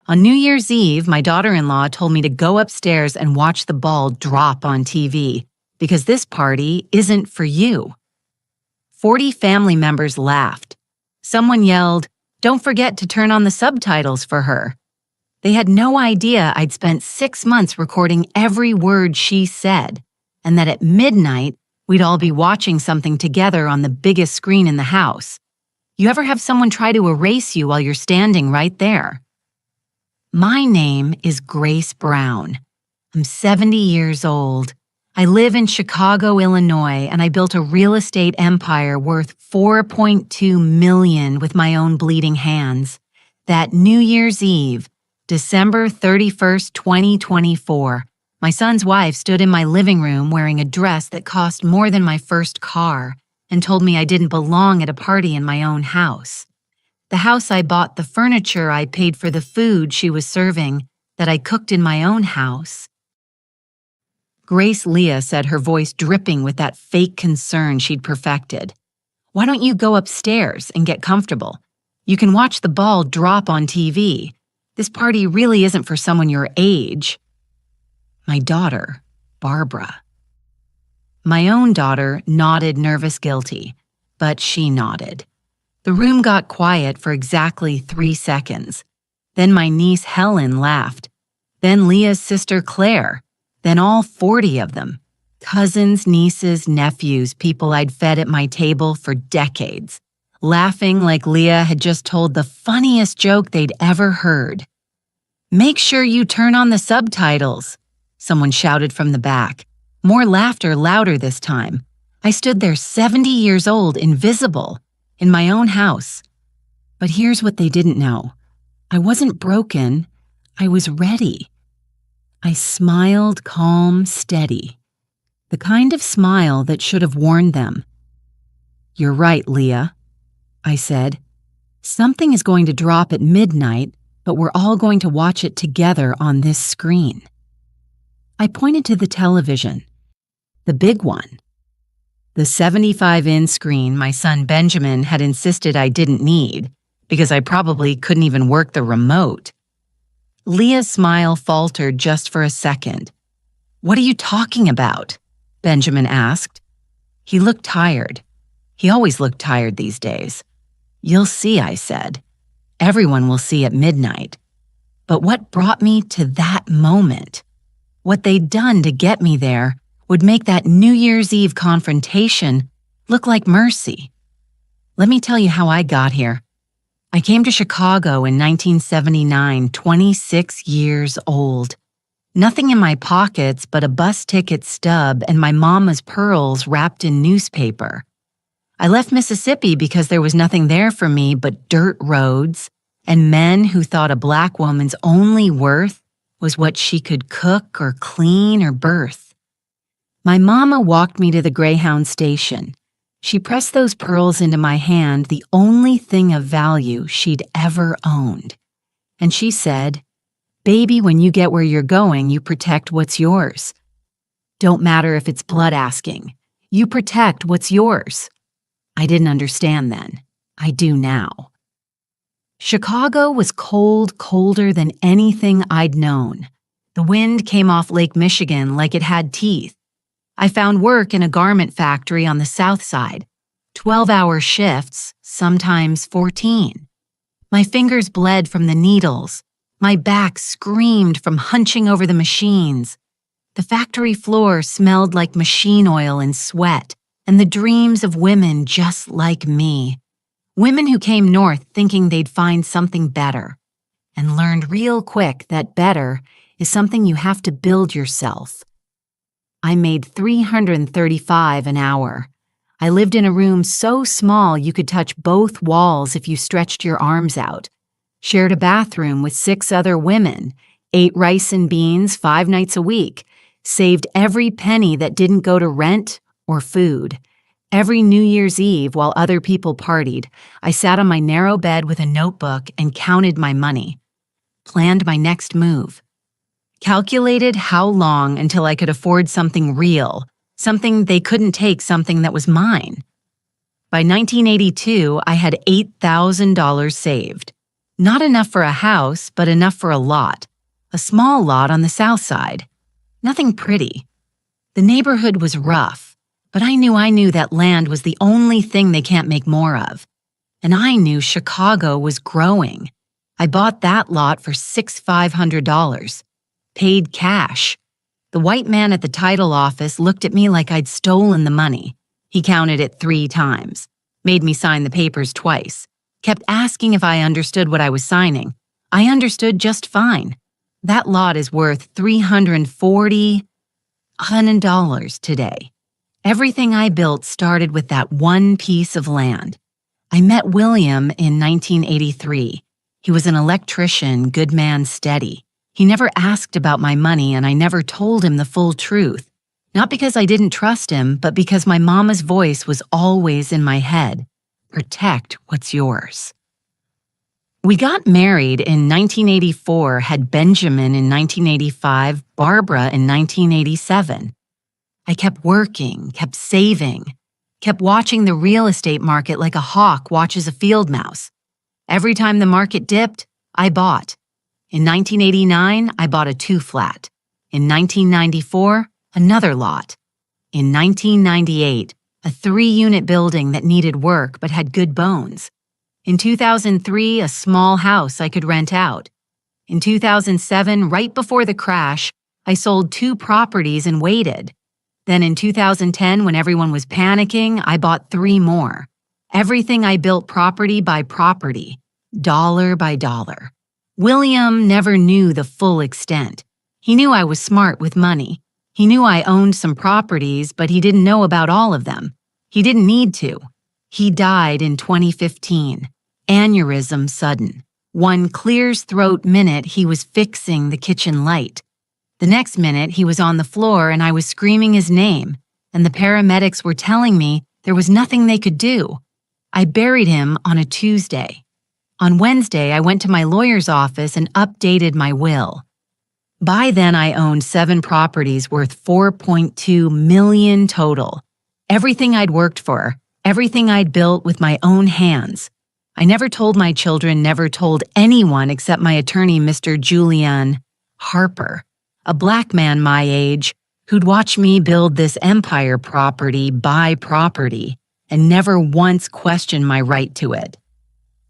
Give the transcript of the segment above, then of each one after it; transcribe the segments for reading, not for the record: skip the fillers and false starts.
On New Year's Eve, my daughter-in-law told me to go upstairs and watch the ball drop on TV, because this party isn't for you. 40 family members laughed. Someone yelled, "Don't forget to turn on the subtitles for her." They had no idea I'd spent 6 months recording every word she said, and that at midnight, we'd all be watching something together on the biggest screen in the house. You ever have someone try to erase you while you're standing right there? My name is Grace Brown. I'm 70 years old. I live in Chicago, Illinois, and I built a real estate empire worth $4.2 million with my own bleeding hands. That New Year's Eve, December 31st, 2024, my son's wife stood in my living room wearing a dress that cost more than my first car and told me I didn't belong at a party in my own house. The house I bought, the furniture I paid for, the food she was serving, that I cooked in my own house. Grace Leah said, her voice dripping with that fake concern she'd perfected. "Why don't you go upstairs and get comfortable? You can watch the ball drop on TV. This party really isn't for someone your age." My daughter, Barbara. My own daughter nodded nervous guilty, but she nodded. The room got quiet for exactly 3 seconds. Then my niece Helen laughed. Then Leah's sister Claire. Then all 40 of them. Cousins, nieces, nephews, people I'd fed at my table for decades. Laughing like Leah had just told the funniest joke they'd ever heard. "Make sure you turn on the subtitles," someone shouted from the back. More laughter, louder this time. I stood there 70 years old, invisible, in my own house. But here's what they didn't know. I wasn't broken. I was ready. I smiled, calm, steady. The kind of smile that should have warned them. "You're right, Leah," I said. "Something is going to drop at midnight, but we're all going to watch it together on this screen." I pointed to the television. The big one. The 75-inch screen my son Benjamin had insisted I didn't need, because I probably couldn't even work the remote. Leah's smile faltered just for a second. "What are you talking about?" Benjamin asked. He looked tired. He always looked tired these days. "You'll see," I said. "Everyone will see at midnight." But what brought me to that moment? What they'd done to get me there would make that New Year's Eve confrontation look like mercy. Let me tell you how I got here. I came to Chicago in 1979, 26 years old. Nothing in my pockets but a bus ticket stub and my mama's pearls wrapped in newspaper. I left Mississippi because there was nothing there for me but dirt roads and men who thought a black woman's only worth was what she could cook or clean or birth. My mama walked me to the Greyhound station. She pressed those pearls into my hand, the only thing of value she'd ever owned. And she said, "Baby, when you get where you're going, you protect what's yours. Don't matter if it's blood asking. You protect what's yours." I didn't understand then. I do now. Chicago was cold, colder than anything I'd known. The wind came off Lake Michigan like it had teeth. I found work in a garment factory on the south side, 12-hour shifts, sometimes 14. My fingers bled from the needles. My back screamed from hunching over the machines. The factory floor smelled like machine oil and sweat, and the dreams of women just like me. Women who came north thinking they'd find something better, and learned real quick that better is something you have to build yourself. I made $335 an hour. I lived in a room so small you could touch both walls if you stretched your arms out. Shared a bathroom with 6 other women, ate rice and beans 5 nights a week, saved every penny that didn't go to rent or food. Every New Year's Eve, while other people partied, I sat on my narrow bed with a notebook and counted my money. Planned my next move. Calculated how long until I could afford something real, something they couldn't take, something that was mine. By 1982, I had $8,000 saved. Not enough for a house, but enough for a lot. A small lot on the south side. Nothing pretty. The neighborhood was rough, but I knew that land was the only thing they can't make more of. And I knew Chicago was growing. I bought that lot for $6,500. Paid cash. The white man at the title office looked at me like I'd stolen the money. He counted it 3 times. Made me sign the papers twice. Kept asking if I understood what I was signing. I understood just fine. That lot is worth $340,000 today. Everything I built started with that one piece of land. I met William in 1983. He was an electrician, good man, steady. He never asked about my money, and I never told him the full truth. Not because I didn't trust him, but because my mama's voice was always in my head. Protect what's yours. We got married in 1984, had Benjamin in 1985, Barbara in 1987. I kept working, kept saving, kept watching the real estate market like a hawk watches a field mouse. Every time the market dipped, I bought. In 1989, I bought a 2-flat. In 1994, another lot. In 1998, a 3-unit building that needed work but had good bones. In 2003, a small house I could rent out. In 2007, right before the crash, I sold 2 properties and waited. Then in 2010, when everyone was panicking, I bought 3 more. Everything I built property by property, dollar by dollar. William never knew the full extent. He knew I was smart with money. He knew I owned some properties, but he didn't know about all of them. He didn't need to. He died in 2015. Aneurysm sudden. One clears throat minute, he was fixing the kitchen light. The next minute, he was on the floor and I was screaming his name, and the paramedics were telling me there was nothing they could do. I buried him on a Tuesday. On Wednesday, I went to my lawyer's office and updated my will. By then, I owned 7 properties worth $4.2 million total. Everything I'd worked for, everything I'd built with my own hands. I never told my children, never told anyone except my attorney, Mr. Julian Harper, a black man my age who'd watch me build this empire property by property and never once questioned my right to it.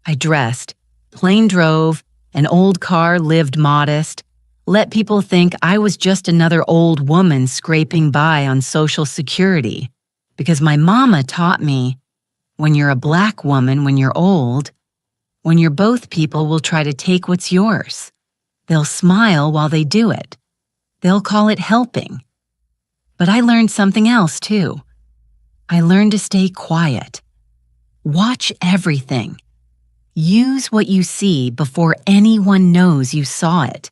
I dressed, plain drove, an old car, lived modest, let people think I was just another old woman scraping by on Social Security, because my mama taught me, when you're a black woman, when you're old, when you're both, people will try to take what's yours. They'll smile while they do it. They'll call it helping. But I learned something else too. I learned to stay quiet. Watch everything. Use what you see before anyone knows you saw it.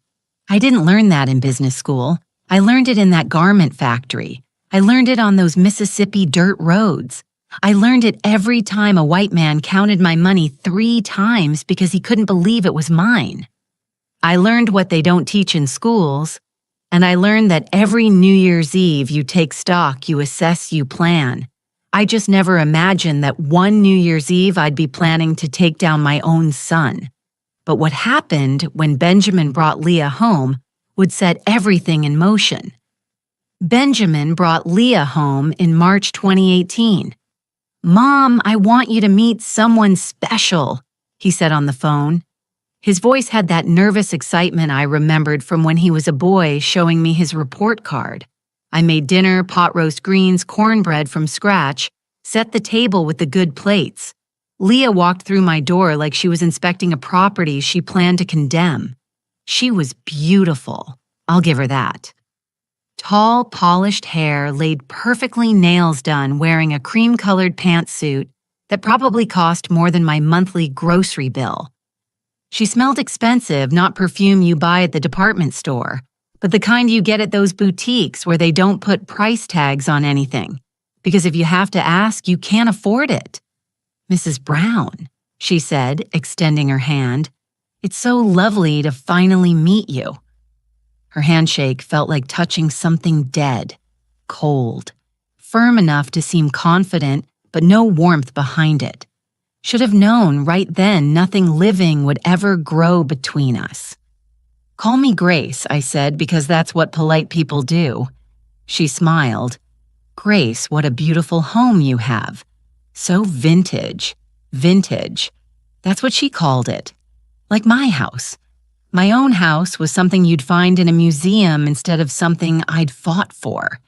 I didn't learn that in business school. I learned it in that garment factory. I learned it on those Mississippi dirt roads. I learned it every time a white man counted my money 3 times because he couldn't believe it was mine. I learned what they don't teach in schools, and I learned that every New Year's Eve you take stock, you assess, you plan. I just never imagined that one New Year's Eve I'd be planning to take down my own son. But what happened when Benjamin brought Leah home would set everything in motion. Benjamin brought Leah home in March 2018. "Mom, I want you to meet someone special," he said on the phone. His voice had that nervous excitement I remembered from when he was a boy showing me his report card. I made dinner, pot roast greens, cornbread from scratch, set the table with the good plates. Leah walked through my door like she was inspecting a property she planned to condemn. She was beautiful, I'll give her that. Tall, polished hair, laid perfectly, nails done, wearing a cream-colored pantsuit that probably cost more than my monthly grocery bill. She smelled expensive, not perfume you buy at the department store, but the kind you get at those boutiques where they don't put price tags on anything, because if you have to ask, you can't afford it. "Mrs. Brown," she said, extending her hand, "it's so lovely to finally meet you." Her handshake felt like touching something dead, cold, firm enough to seem confident, but no warmth behind it. Should have known right then nothing living would ever grow between us. Call me Grace, I said, because that's what polite people do. She smiled. Grace, what a beautiful home you have. So vintage. Vintage. That's what she called it. Like my house. My own house was something you'd find in a museum instead of something I'd fought for.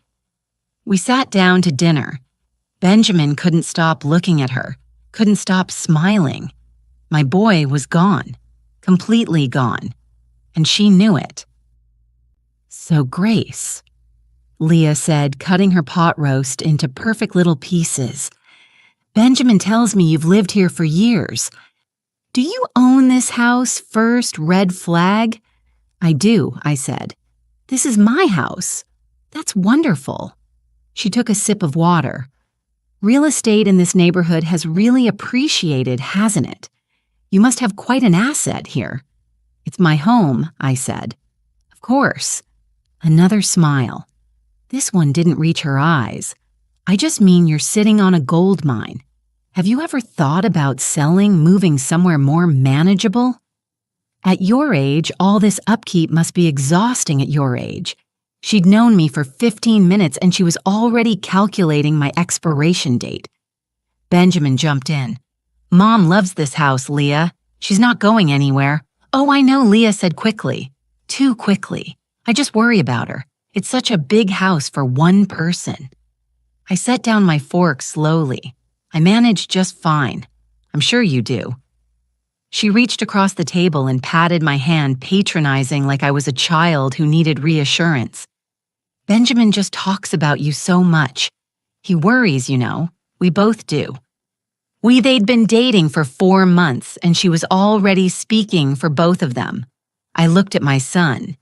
We sat down to dinner. Benjamin couldn't stop looking at her, couldn't stop smiling. My boy was gone, completely gone, and she knew it. So Grace, Leah said, cutting her pot roast into perfect little pieces. Benjamin tells me you've lived here for years. Do you own this house, first red flag? I do, I said. This is my house. That's wonderful. She took a sip of water. Real estate in this neighborhood has really appreciated, hasn't it? You must have quite an asset here. It's my home, I said. Of course. Another smile. This one didn't reach her eyes. I just mean you're sitting on a gold mine. Have you ever thought about selling, moving somewhere more manageable? At your age, all this upkeep must be exhausting at your age. She'd known me for 15 minutes and she was already calculating my expiration date. Benjamin jumped in. Mom loves this house, Leah. She's not going anywhere. Oh, I know, Leah said quickly. Too quickly. I just worry about her. It's such a big house for one person. I set down my fork slowly. I managed just fine. I'm sure you do. She reached across the table and patted my hand, patronizing like I was a child who needed reassurance. Benjamin just talks about you so much. He worries, you know. We both do. They'd been dating for 4 months, and she was already speaking for both of them. I looked at my son.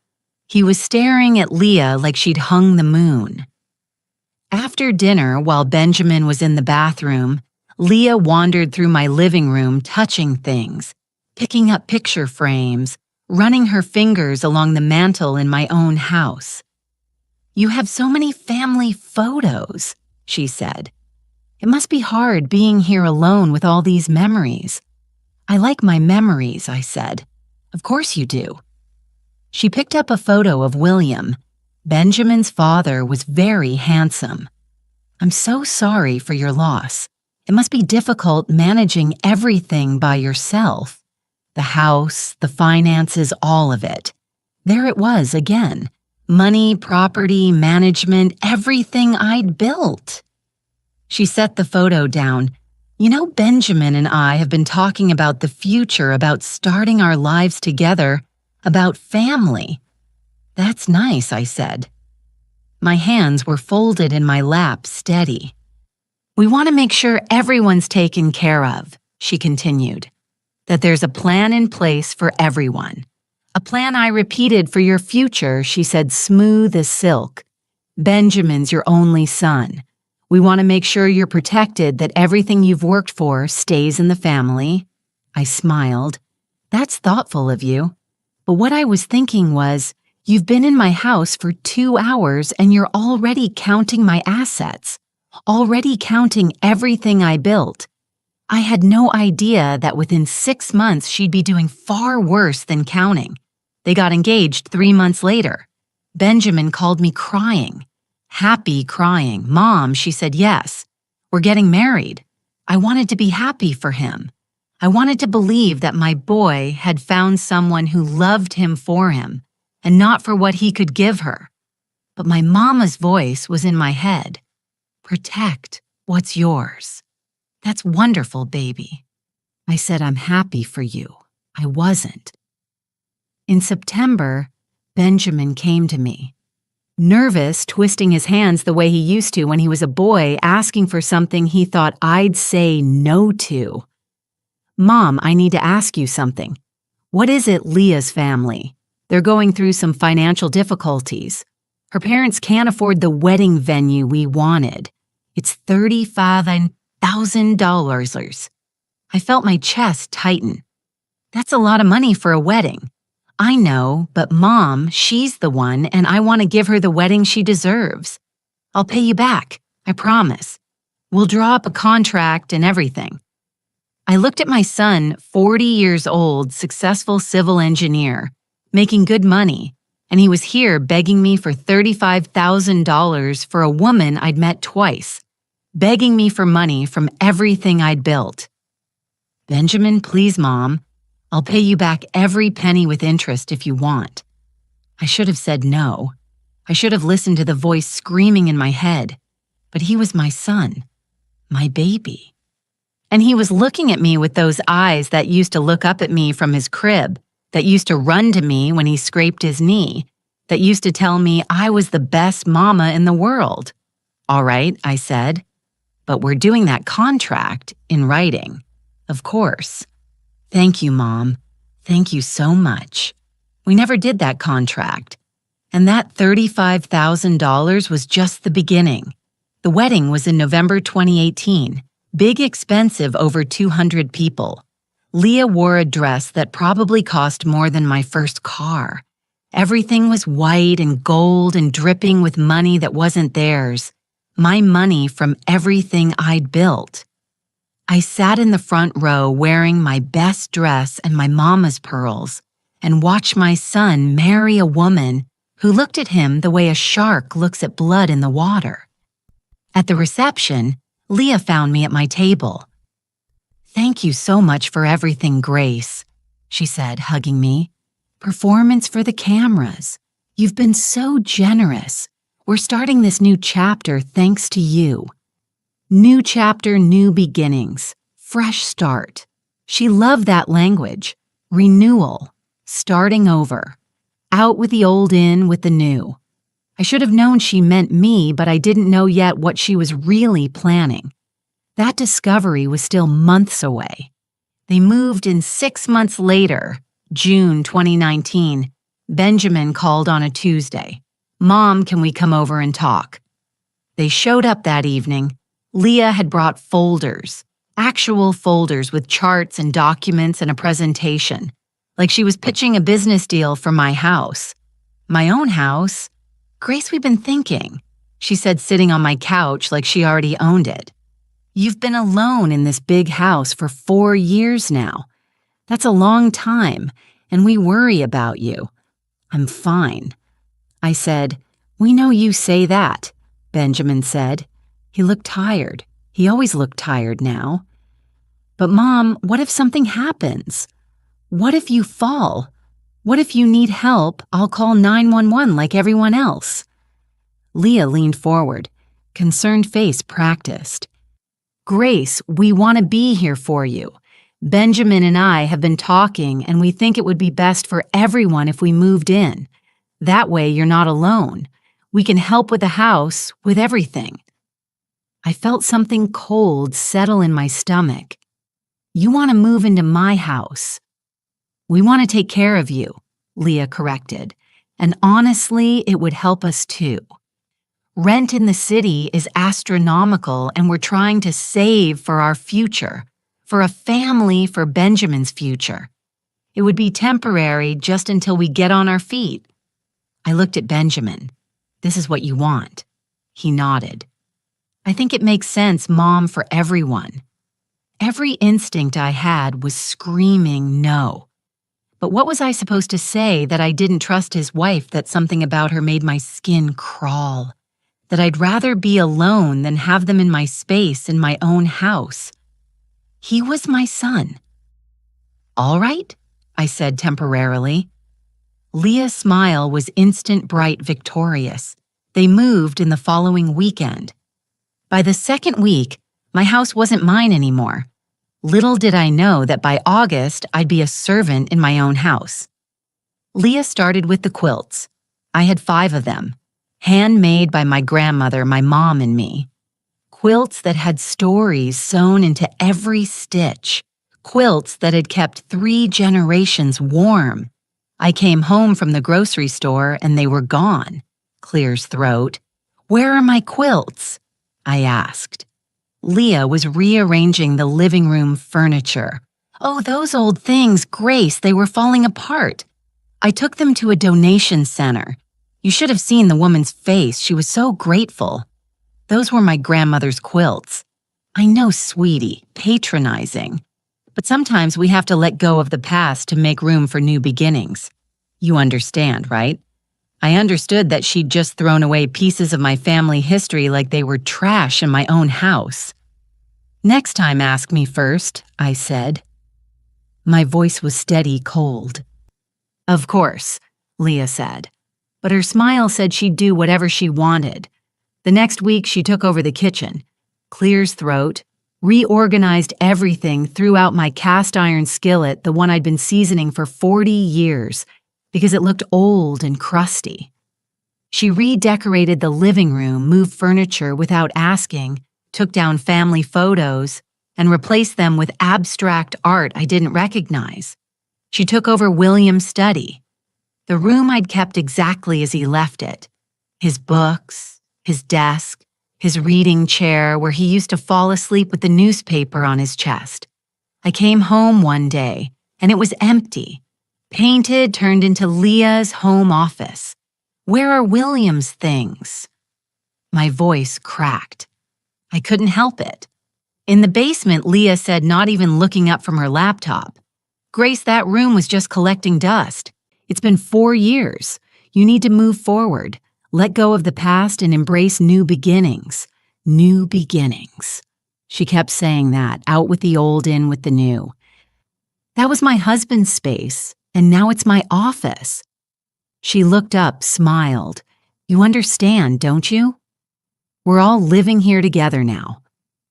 He was staring at Leah like she'd hung the moon. After dinner, while Benjamin was in the bathroom, Leah wandered through my living room touching things, picking up picture frames, running her fingers along the mantel in my own house. You have so many family photos, she said. It must be hard being here alone with all these memories. I like my memories, I said. Of course you do. She picked up a photo of William. Benjamin's father was very handsome. I'm so sorry for your loss. It must be difficult managing everything by yourself. The house, the finances, all of it. There it was again. Money, property, management, everything I'd built. She set the photo down. You know, Benjamin and I have been talking about the future, about starting our lives together, about family. That's nice, I said. My hands were folded in my lap, steady. We want to make sure everyone's taken care of, she continued. That there's a plan in place for everyone. A plan I repeated for your future, she said, smooth as silk. Benjamin's your only son. We want to make sure you're protected, that everything you've worked for stays in the family. I smiled. That's thoughtful of you. But what I was thinking was, you've been in my house for 2 hours and you're already counting my assets, already counting everything I built. I had no idea that within 6 months she'd be doing far worse than counting. They got engaged 3 months later. Benjamin called me crying. Happy crying. Mom, she said yes. We're getting married. I wanted to be happy for him. I wanted to believe that my boy had found someone who loved him for him, and not for what he could give her. But my mama's voice was in my head. Protect what's yours. That's wonderful, baby. I said, I'm happy for you. I wasn't. In September, Benjamin came to me. Nervous, twisting his hands the way he used to when he was a boy, asking for something he thought I'd say no to. Mom, I need to ask you something. What is it, Leah's family? They're going through some financial difficulties. Her parents can't afford the wedding venue we wanted. It's $35,000. I felt my chest tighten. That's a lot of money for a wedding. I know, but Mom, she's the one, and I want to give her the wedding she deserves. I'll pay you back, I promise. We'll draw up a contract and everything. I looked at my son, 40 years old, successful civil engineer, making good money, and he was here begging me for $35,000 for a woman I'd met twice, begging me for money from everything I'd built. "Benjamin, please, Mom. I'll pay you back every penny with interest if you want." I should have said no. I should have listened to the voice screaming in my head. But he was my son, my baby. And he was looking at me with those eyes that used to look up at me from his crib, that used to run to me when he scraped his knee, that used to tell me I was the best mama in the world. "All right," I said, "but we're doing that contract in writing, of course." "Thank you, Mom. Thank you so much." We never did that contract. And that $35,000 was just the beginning. The wedding was in November 2018. Big, expensive, over 200 people. Leah wore a dress that probably cost more than my first car. Everything was white and gold and dripping with money that wasn't theirs. My money from everything I'd built. I sat in the front row wearing my best dress and my mama's pearls and watched my son marry a woman who looked at him the way a shark looks at blood in the water. At the reception, Leah found me at my table. "Thank you so much for everything, Grace," she said, hugging me. "Performance for the cameras. You've been so generous. We're starting this new chapter thanks to you. New chapter, new beginnings. Fresh start." She loved that language. Renewal. Starting over. Out with the old, in with the new. I should have known she meant me, but I didn't know yet what she was really planning. That discovery was still months away. They moved in 6 months later, June 2019. Benjamin called on a Tuesday. "Mom, can we come over and talk?" They showed up that evening. Leah had brought folders, actual folders with charts and documents and a presentation, like she was pitching a business deal for my house. "My own house? Grace, we've been thinking," she said, sitting on my couch like she already owned it. "You've been alone in this big house for 4 years now. That's a long time, and we worry about you." "I'm fine." I said. "We know you say that," Benjamin said. He looked tired. He always looked tired now. "But Mom, what if something happens? What if you fall? What if you need help? I'll call 911 like everyone else." Leah leaned forward, concerned face practiced. "Grace, we want to be here for you. Benjamin and I have been talking, and we think it would be best for everyone if we moved in. That way you're not alone. We can help with the house, with everything." I felt something cold settle in my stomach. "You want to move into my house." "We want to take care of you," Leah corrected. "And honestly, it would help us too. Rent in the city is astronomical, and we're trying to save for our future, for a family, for Benjamin's future. It would be temporary just until we get on our feet." I looked at Benjamin. "This is what you want." He nodded. "I think it makes sense, Mom, for everyone." Every instinct I had was screaming no. But what was I supposed to say that I didn't trust his wife, that something about her made my skin crawl, that I'd rather be alone than have them in my space in my own house? He was my son. "All right," I said temporarily. Leah's smile was instant, bright, victorious. They moved in the following weekend. By the second week, my house wasn't mine anymore. Little did I know that by August, I'd be a servant in my own house. Leah started with the quilts. I had 5 of them, handmade by my grandmother, my mom, and me. Quilts that had stories sewn into every stitch. Quilts that had kept 3 generations warm. I came home from the grocery store and they were gone. Clear's throat. "Where are my quilts?" I asked. Leah was rearranging the living room furniture. "Oh, those old things, Grace, they were falling apart. I took them to a donation center. You should have seen the woman's face. She was so grateful. Those were my grandmother's quilts." I know, sweetie, patronizing. But sometimes we have to let go of the past to make room for new beginnings. You understand, right? I understood that she'd just thrown away pieces of my family history like they were trash in my own house. "Next time, ask me first," I said. My voice was steady, cold. "Of course," Leah said. But her smile said she'd do whatever she wanted. The next week, she took over the kitchen, clears throat, reorganized everything, threw out my cast iron skillet, the one I'd been seasoning for 40 years, because it looked old and crusty. She redecorated the living room, moved furniture without asking, took down family photos, and replaced them with abstract art I didn't recognize. She took over William's study, the room I'd kept exactly as he left it. His books, his desk, his reading chair where he used to fall asleep with the newspaper on his chest. I came home one day, and it was empty. Painted, turned into Leah's home office. Where are William's things? My voice cracked. I couldn't help it. In the basement, Leah said, not even looking up from her laptop, "Grace, that room was just collecting dust. It's been 4 years. You need to move forward, let go of the past, and embrace new beginnings. New beginnings." She kept saying that, out with the old, in with the new. That was my husband's space, and now it's my office. She looked up, smiled. "You understand, don't you? We're all living here together now.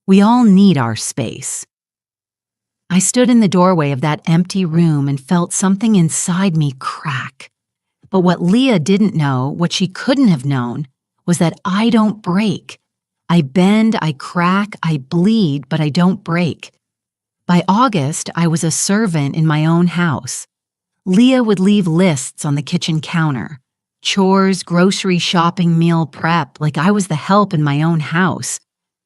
We all need our space." I stood in the doorway of that empty room and felt something inside me crack. But what Leah didn't know, what she couldn't have known, was that I don't break. I bend, I crack, I bleed, but I don't break. By August, I was a servant in my own house. Leah would leave lists on the kitchen counter. Chores, grocery shopping, meal prep, like I was the help in my own house.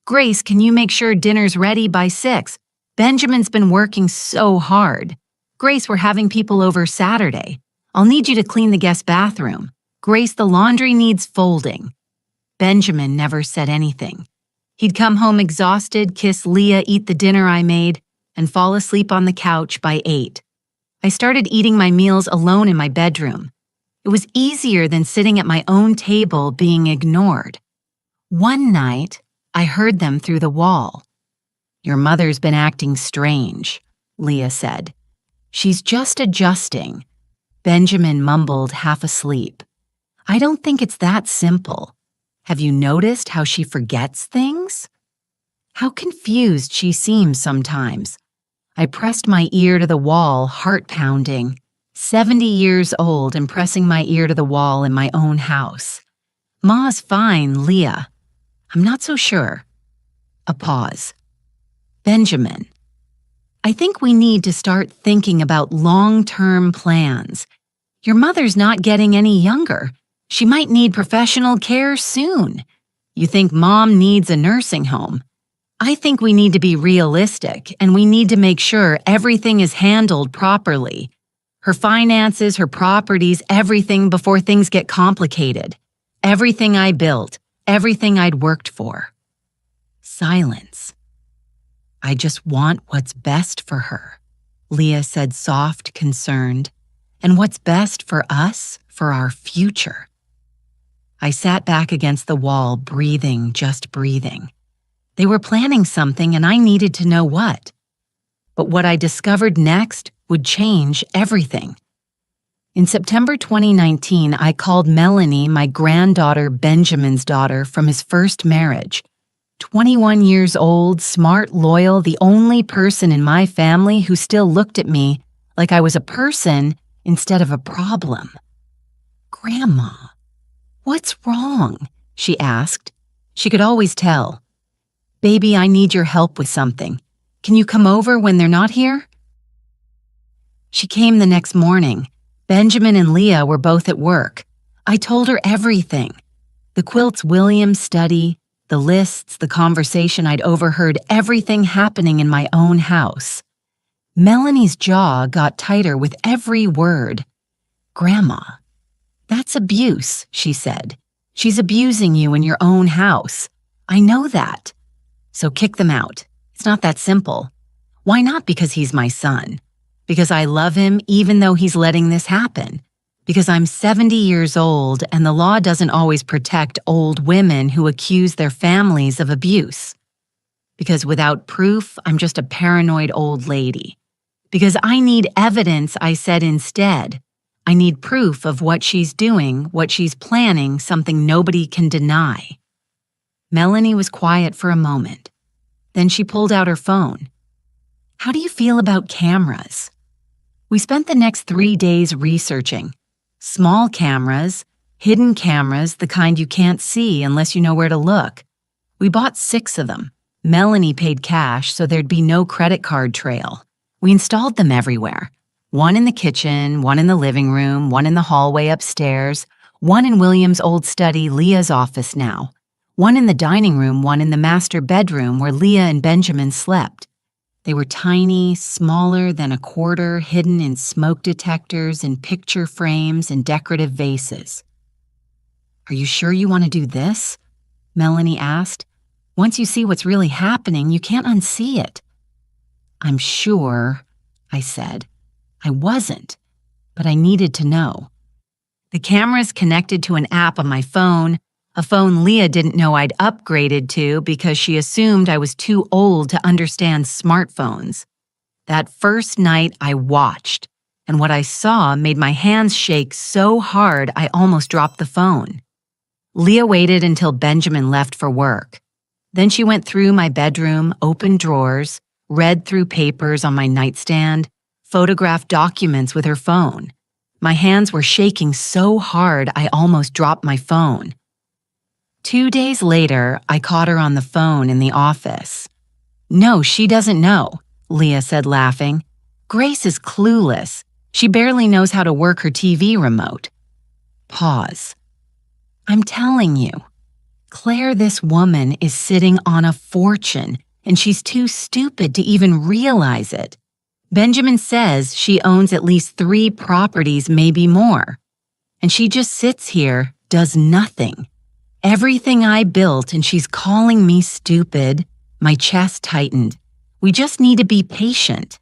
"Grace, can you make sure dinner's ready by 6? Benjamin's been working so hard. Grace, we're having people over Saturday. I'll need you to clean the guest bathroom. Grace, the laundry needs folding." Benjamin never said anything. He'd come home exhausted, kiss Leah, eat the dinner I made, and fall asleep on the couch by 8. I started eating my meals alone in my bedroom. It was easier than sitting at my own table being ignored. One night, I heard them through the wall. "Your mother's been acting strange," Leah said. "She's just adjusting." Benjamin mumbled, half asleep. "I don't think it's that simple. Have you noticed how she forgets things? How confused she seems sometimes." I pressed my ear to the wall, heart pounding. 70 years old and pressing my ear to the wall in my own house. "Ma's fine, Leah." "I'm not so sure." A pause. "Benjamin, I think we need to start thinking about long-term plans. Your mother's not getting any younger. She might need professional care soon. You think Mom needs a nursing home. I think we need to be realistic, and we need to make sure everything is handled properly. Her finances, her properties, everything before things get complicated. Everything I built, everything I'd worked for." Silence. "I just want what's best for her," Leah said, soft, concerned. "And what's best for us, for our future." I sat back against the wall, breathing, just breathing. They were planning something, and I needed to know what. But what I discovered next would change everything. In September 2019, I called Melanie, my granddaughter Benjamin's daughter, from his first marriage. 21 years old, smart, loyal, the only person in my family who still looked at me like I was a person instead of a problem. "Grandma, what's wrong?" she asked. She could always tell. "Baby, I need your help with something. Can you come over when they're not here?" She came the next morning. Benjamin and Leah were both at work. I told her everything. The quilts William study, the lists, the conversation I'd overheard, everything happening in my own house. Melanie's jaw got tighter with every word. "Grandma, that's abuse," she said. "She's abusing you in your own house. I know that. So kick them out. It's not that simple. Why not because he's my son? Because I love him even though he's letting this happen? Because I'm 70 years old and the law doesn't always protect old women who accuse their families of abuse? Because without proof, I'm just a paranoid old lady? Because I need evidence, I said instead. I need proof of what she's doing, what she's planning, something nobody can deny. Melanie was quiet for a moment. Then she pulled out her phone. How do you feel about cameras? We spent the next 3 days researching. Small cameras, hidden cameras, the kind you can't see unless you know where to look. We bought 6 of them. Melanie paid cash so there'd be no credit card trail. We installed them everywhere. 1 in the kitchen, 1 in the living room, 1 in the hallway upstairs, 1 in William's old study, Leah's office now, 1 in the dining room, 1 in the master bedroom where Leah and Benjamin slept. They were tiny, smaller than a quarter, hidden in smoke detectors, in picture frames, and decorative vases. Are you sure you want to do this? Melanie asked. Once you see what's really happening, you can't unsee it. I'm sure, I said. I wasn't, but I needed to know. The camera's connected to an app on my phone, a phone Leah didn't know I'd upgraded to because she assumed I was too old to understand smartphones. That first night I watched, and what I saw made my hands shake so hard I almost dropped the phone. Leah waited until Benjamin left for work. Then she went through my bedroom, opened drawers, read through papers on my nightstand, photographed documents with her phone. My hands were shaking so hard I almost dropped my phone. 2 days later, I caught her on the phone in the office. No, she doesn't know, Leah said, laughing. Grace is clueless. She barely knows how to work her TV remote. Pause. I'm telling you, Claire, this woman, is sitting on a fortune, and she's too stupid to even realize it. Benjamin says she owns at least 3 properties, maybe more. And she just sits here, does nothing. Everything I built, and she's calling me stupid. My chest tightened. We just need to be patient.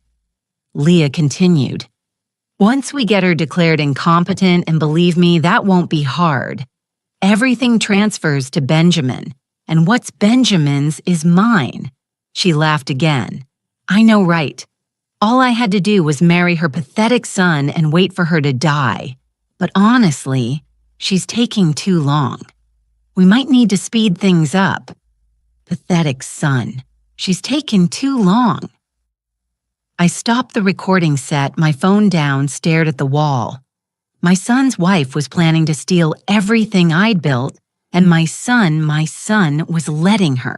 Leah continued. Once we get her declared incompetent, and believe me, that won't be hard, everything transfers to Benjamin, and what's Benjamin's is mine. She laughed again. I know, right? All I had to do was marry her pathetic son and wait for her to die. But honestly, she's taking too long. We might need to speed things up. Pathetic son. She's taken too long. I stopped the recording set, my phone down, stared at the wall. My son's wife was planning to steal everything I'd built, and my son was letting her.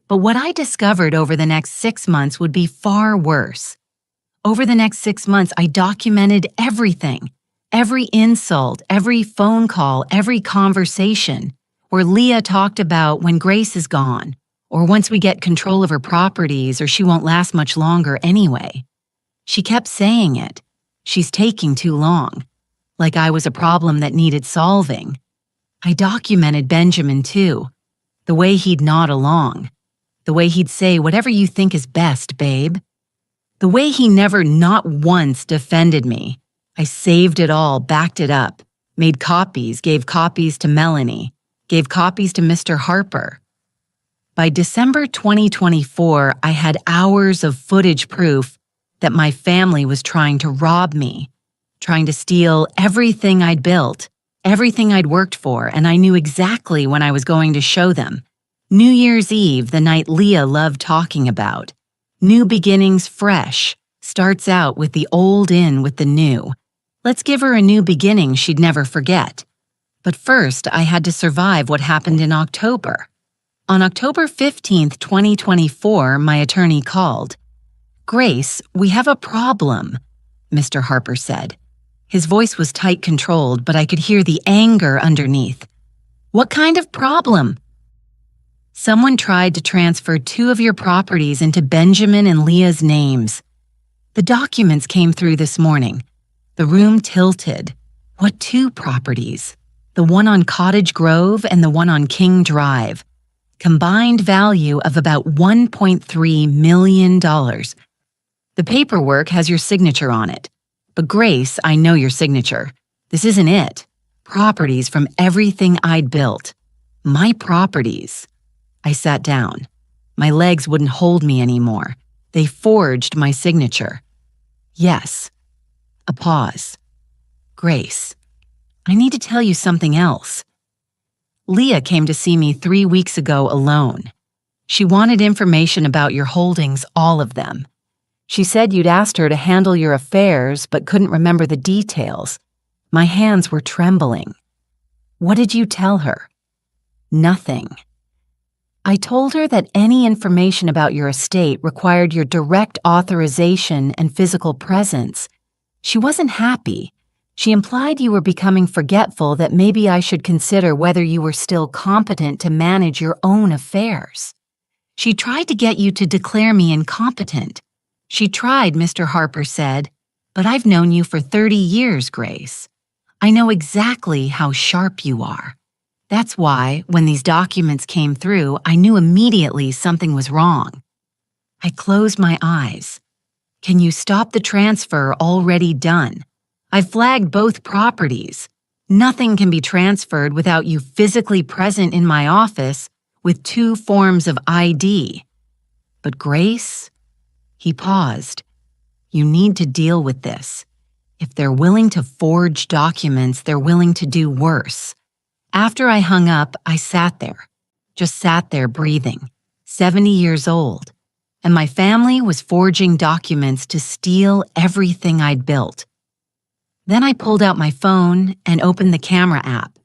But what I discovered over the next 6 months would be far worse. Over the next 6 months, I documented everything. Every insult, every phone call, every conversation, where Leah talked about when Grace is gone, or once we get control of her properties, or she won't last much longer anyway. She kept saying it. She's taking too long. Like I was a problem that needed solving. I documented Benjamin too. The way he'd nod along. The way he'd say, whatever you think is best, babe. The way he never not once defended me. I saved it all, backed it up, made copies, gave copies to Melanie, gave copies to Mr. Harper. By December 2024, I had hours of footage proof that my family was trying to rob me, trying to steal everything I'd built, everything I'd worked for, and I knew exactly when I was going to show them. New Year's Eve, the night Leah loved talking about. New beginnings fresh, starts out with the old in with the new. Let's give her a new beginning she'd never forget. But first, I had to survive what happened in October. On October 15th, 2024, my attorney called. Grace, we have a problem, Mr. Harper said. His voice was tight controlled, but I could hear the anger underneath. What kind of problem? Someone tried to transfer 2 of your properties into Benjamin and Leah's names. The documents came through this morning. The room tilted. What 2 properties? The one on Cottage Grove and the one on King Drive. Combined value of about $1.3 million. The paperwork has your signature on it. But Grace, I know your signature. This isn't it. Properties from everything I'd built. My properties. I sat down. My legs wouldn't hold me anymore. They forged my signature. Yes. A pause. Grace, I need to tell you something else. Leah came to see me 3 weeks ago alone. She wanted information about your holdings, all of them. She said you'd asked her to handle your affairs but couldn't remember the details. My hands were trembling. What did you tell her? Nothing. I told her that any information about your estate required your direct authorization and physical presence. She wasn't happy. She implied you were becoming forgetful, that maybe I should consider whether you were still competent to manage your own affairs. She tried to get you to declare me incompetent. She tried, Mr. Harper said, but I've known you for 30 years, Grace. I know exactly how sharp you are. That's why, when these documents came through, I knew immediately something was wrong. I closed my eyes. Can you stop the transfer already done? I flagged both properties. Nothing can be transferred without you physically present in my office with 2 forms of ID. But Grace? He paused. You need to deal with this. If they're willing to forge documents, they're willing to do worse. After I hung up, I sat there. Just sat there breathing. 70 years old. And my family was forging documents to steal everything I'd built. Then I pulled out my phone and opened the camera app.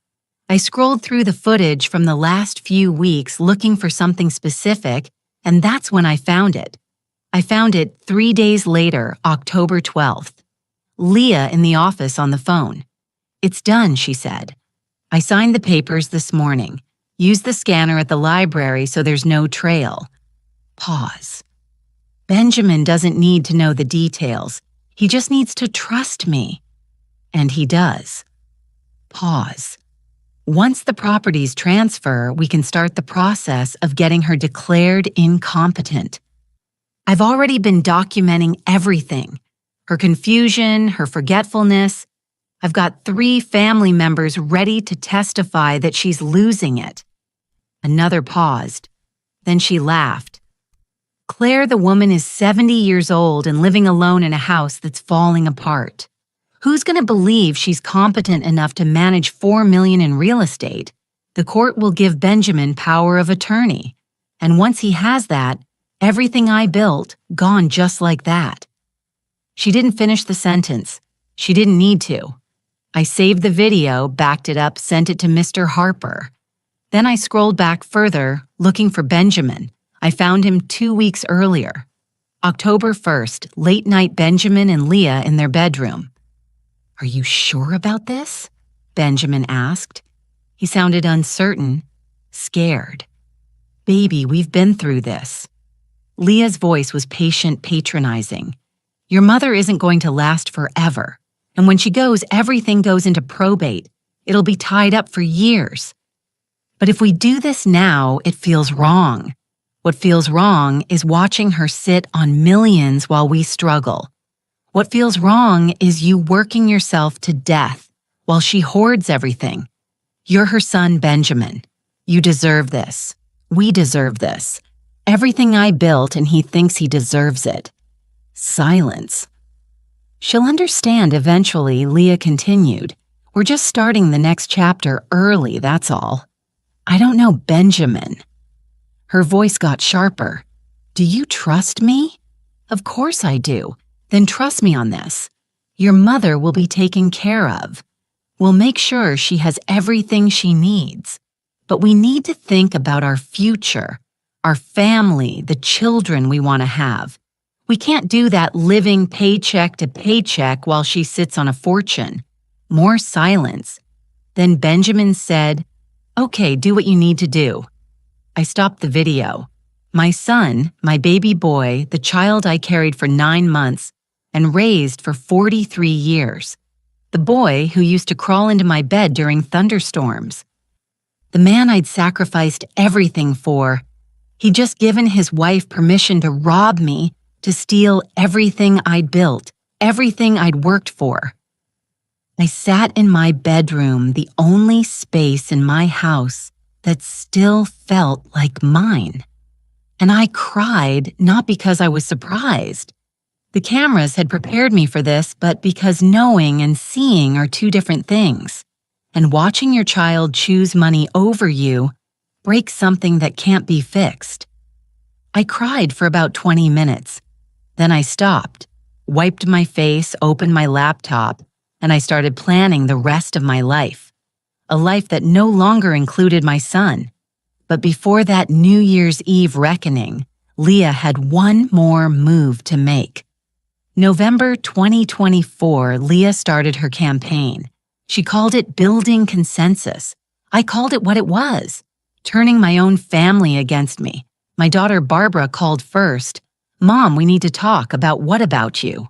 I scrolled through the footage from the last few weeks looking for something specific, and that's when I found it. I found it 3 days later, October 12th. Leah in the office on the phone. It's done, she said. I signed the papers this morning. Used the scanner at the library so there's no trail. Pause. Benjamin doesn't need to know the details. He just needs to trust me. And he does. Pause. Once the properties transfer, we can start the process of getting her declared incompetent. I've already been documenting everything. Her confusion, her forgetfulness. I've got 3 family members ready to testify that she's losing it. Another paused. Then she laughed. Claire, the woman, is 70 years old and living alone in a house that's falling apart. Who's going to believe she's competent enough to manage $4 million in real estate? The court will give Benjamin power of attorney. And once he has that, everything I built, gone just like that. She didn't finish the sentence. She didn't need to. I saved the video, backed it up, sent it to Mr. Harper. Then I scrolled back further, looking for Benjamin. I found him 2 weeks earlier. October 1st, late night Benjamin and Leah in their bedroom. Are you sure about this? Benjamin asked. He sounded uncertain, scared. Baby, we've been through this. Leah's voice was patient, patronizing. Your mother isn't going to last forever. And when she goes, everything goes into probate. It'll be tied up for years. But if we do this now, it feels wrong. What feels wrong is watching her sit on millions while we struggle. What feels wrong is you working yourself to death while she hoards everything. You're her son, Benjamin. You deserve this. We deserve this. Everything I built, and he thinks he deserves it. Silence. She'll understand eventually, Leah continued. We're just starting the next chapter early, that's all. I don't know Benjamin. Her voice got sharper. Do you trust me? Of course I do. Then trust me on this. Your mother will be taken care of. We'll make sure she has everything she needs. But we need to think about our future, our family, the children we want to have. We can't do that living paycheck to paycheck while she sits on a fortune. More silence. Then Benjamin said, Okay, do what you need to do. I stopped the video. My son, my baby boy, the child I carried for 9 months and raised for 43 years. The boy who used to crawl into my bed during thunderstorms. The man I'd sacrificed everything for. He'd just given his wife permission to rob me, to steal everything I'd built, everything I'd worked for. I sat in my bedroom, the only space in my house that still felt like mine. And I cried not because I was surprised. The cameras had prepared me for this, but because knowing and seeing are two different things. And watching your child choose money over you breaks something that can't be fixed. I cried for about 20 minutes. Then I stopped, wiped my face, opened my laptop, and I started planning the rest of my life. A life that no longer included my son. But before that New Year's Eve reckoning, Leah had one more move to make. November 2024, Leah started her campaign. She called it Building Consensus. I called it what it was, turning my own family against me. My daughter Barbara called first. "Mom, we need to talk about what about you?"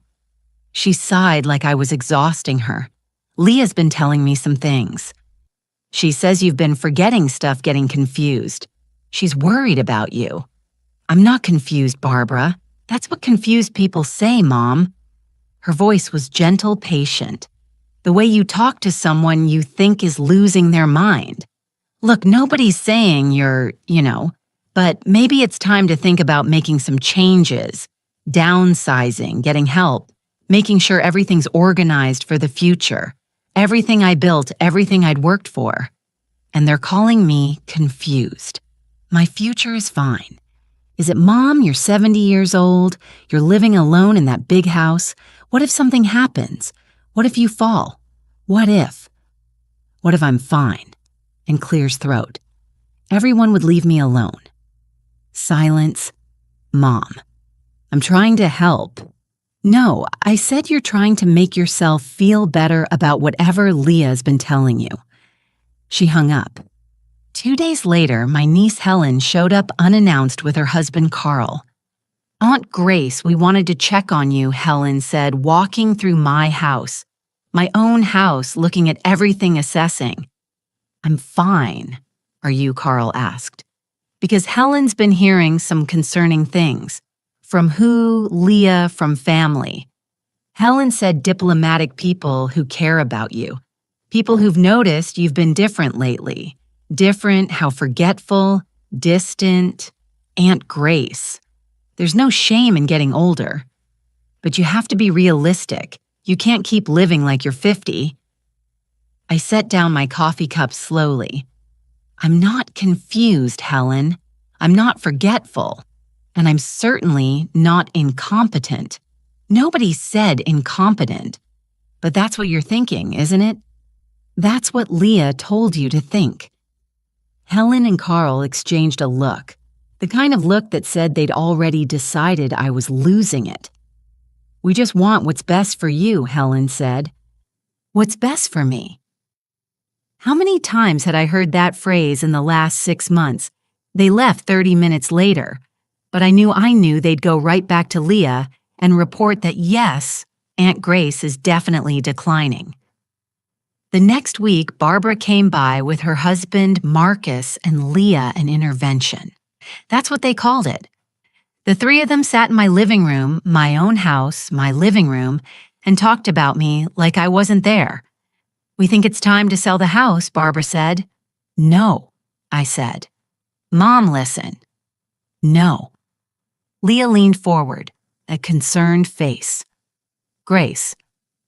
She sighed like I was exhausting her. "Leah's been telling me some things. She says you've been forgetting stuff, getting confused. She's worried about you." "I'm not confused, Barbara. That's what confused people say, Mom." Her voice was gentle, patient. The way you talk to someone you think is losing their mind. "Look, nobody's saying you're, but maybe it's time to think about making some changes, downsizing, getting help, making sure everything's organized for the future. Everything I built, everything I'd worked for. And they're calling me confused. My future is fine. Is it, Mom, you're 70 years old, you're living alone in that big house? What if something happens? What if you fall? What if? What if I'm fine?" And clears throat. "Everyone would leave me alone." Silence. "Mom, I'm trying to help." "No, I said you're trying to make yourself feel better about whatever Leah's been telling you." She hung up. 2 days later, my niece Helen showed up unannounced with her husband Carl. "Aunt Grace, we wanted to check on you," Helen said, walking through my house. My own house, looking at everything, assessing. "I'm fine. Are you?" Carl asked. Because Helen's been hearing some concerning things. From who? Leah, from family. Helen said diplomatic people who care about you. People who've noticed you've been different lately. Different, how forgetful, distant. Aunt Grace. There's no shame in getting older. But you have to be realistic. You can't keep living like you're 50. I set down my coffee cup slowly. "I'm not confused, Helen. I'm not forgetful. And I'm certainly not incompetent. Nobody said incompetent. But that's what you're thinking, isn't it? That's what Leah told you to think." Helen and Carl exchanged a look, the kind of look that said they'd already decided I was losing it. "We just want what's best for you," Helen said. "What's best for me?" How many times had I heard that phrase in the last 6 months? They left 30 minutes later, but I knew they'd go right back to Leah and report that yes, Aunt Grace is definitely declining. The next week, Barbara came by with her husband, Marcus, and Leah an intervention. That's what they called it. The three of them sat in my living room, my own house, my living room, and talked about me like I wasn't there. "We think it's time to sell the house," Barbara said. "No," I said. "Mom, listen." "No." Leah leaned forward, a concerned face. "Grace,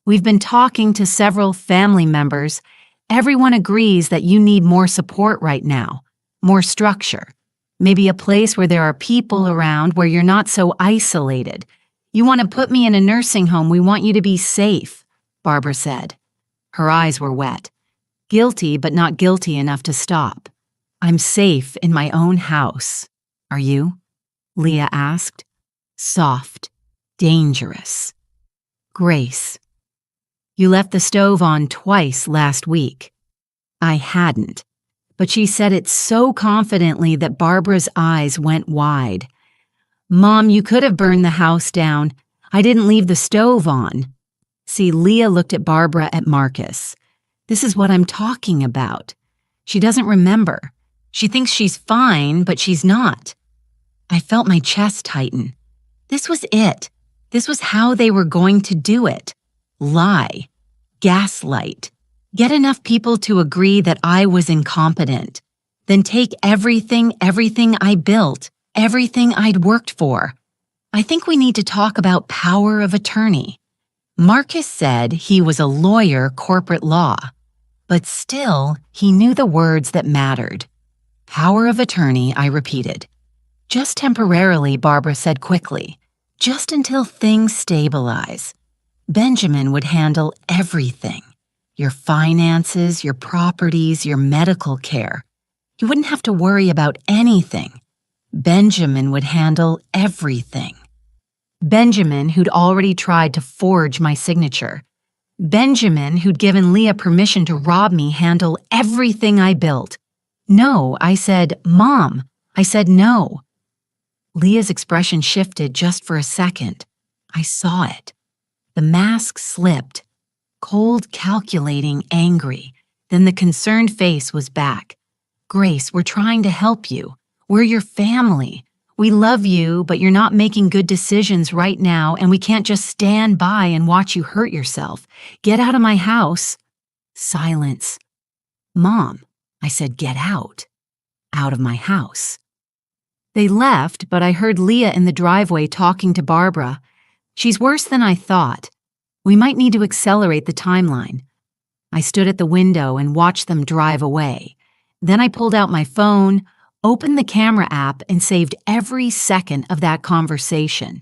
we've been talking to several family members. Everyone agrees that you need more support right now, more structure. Maybe a place where there are people around, where you're not so isolated. You want to put me in a nursing home. We want you to be safe," Barbara said. Her eyes were wet. Guilty, but not guilty enough to stop. "I'm safe in my own house. Are you?" Leah asked. Soft, dangerous. "Grace, you left the stove on twice last week." I hadn't. But she said it so confidently that Barbara's eyes went wide. "Mom, you could have burned the house down. I didn't leave the stove on." See, Leah looked at Barbara, at Marcus. "This is what I'm talking about. She doesn't remember. She thinks she's fine, but she's not." I felt my chest tighten. This was it. This was how they were going to do it. Lie. Gaslight. Get enough people to agree that I was incompetent. Then take everything I built, everything I'd worked for. I think we need to talk about power of attorney. Marcus said he was a lawyer, corporate law, but still he knew the words that mattered. Power of attorney, I repeated. Just temporarily, Barbara said quickly. Just until things stabilize. Benjamin would handle everything. Your finances, your properties, your medical care. You wouldn't have to worry about anything. Benjamin would handle everything. Benjamin, who'd already tried to forge my signature. Benjamin, who'd given Leah permission to rob me, handle everything I built. No, I said, Mom. I said no. Leah's expression shifted just for a second. I saw it. The mask slipped. Cold, calculating, angry. Then the concerned face was back. Grace, we're trying to help you. We're your family. We love you, but you're not making good decisions right now, and we can't just stand by and watch you hurt yourself. Get out of my house. Silence. Mom, I said, get out. Out of my house. They left, but I heard Leah in the driveway talking to Barbara. She's worse than I thought. We might need to accelerate the timeline. I stood at the window and watched them drive away. Then I pulled out my phone, opened the camera app, and saved every second of that conversation.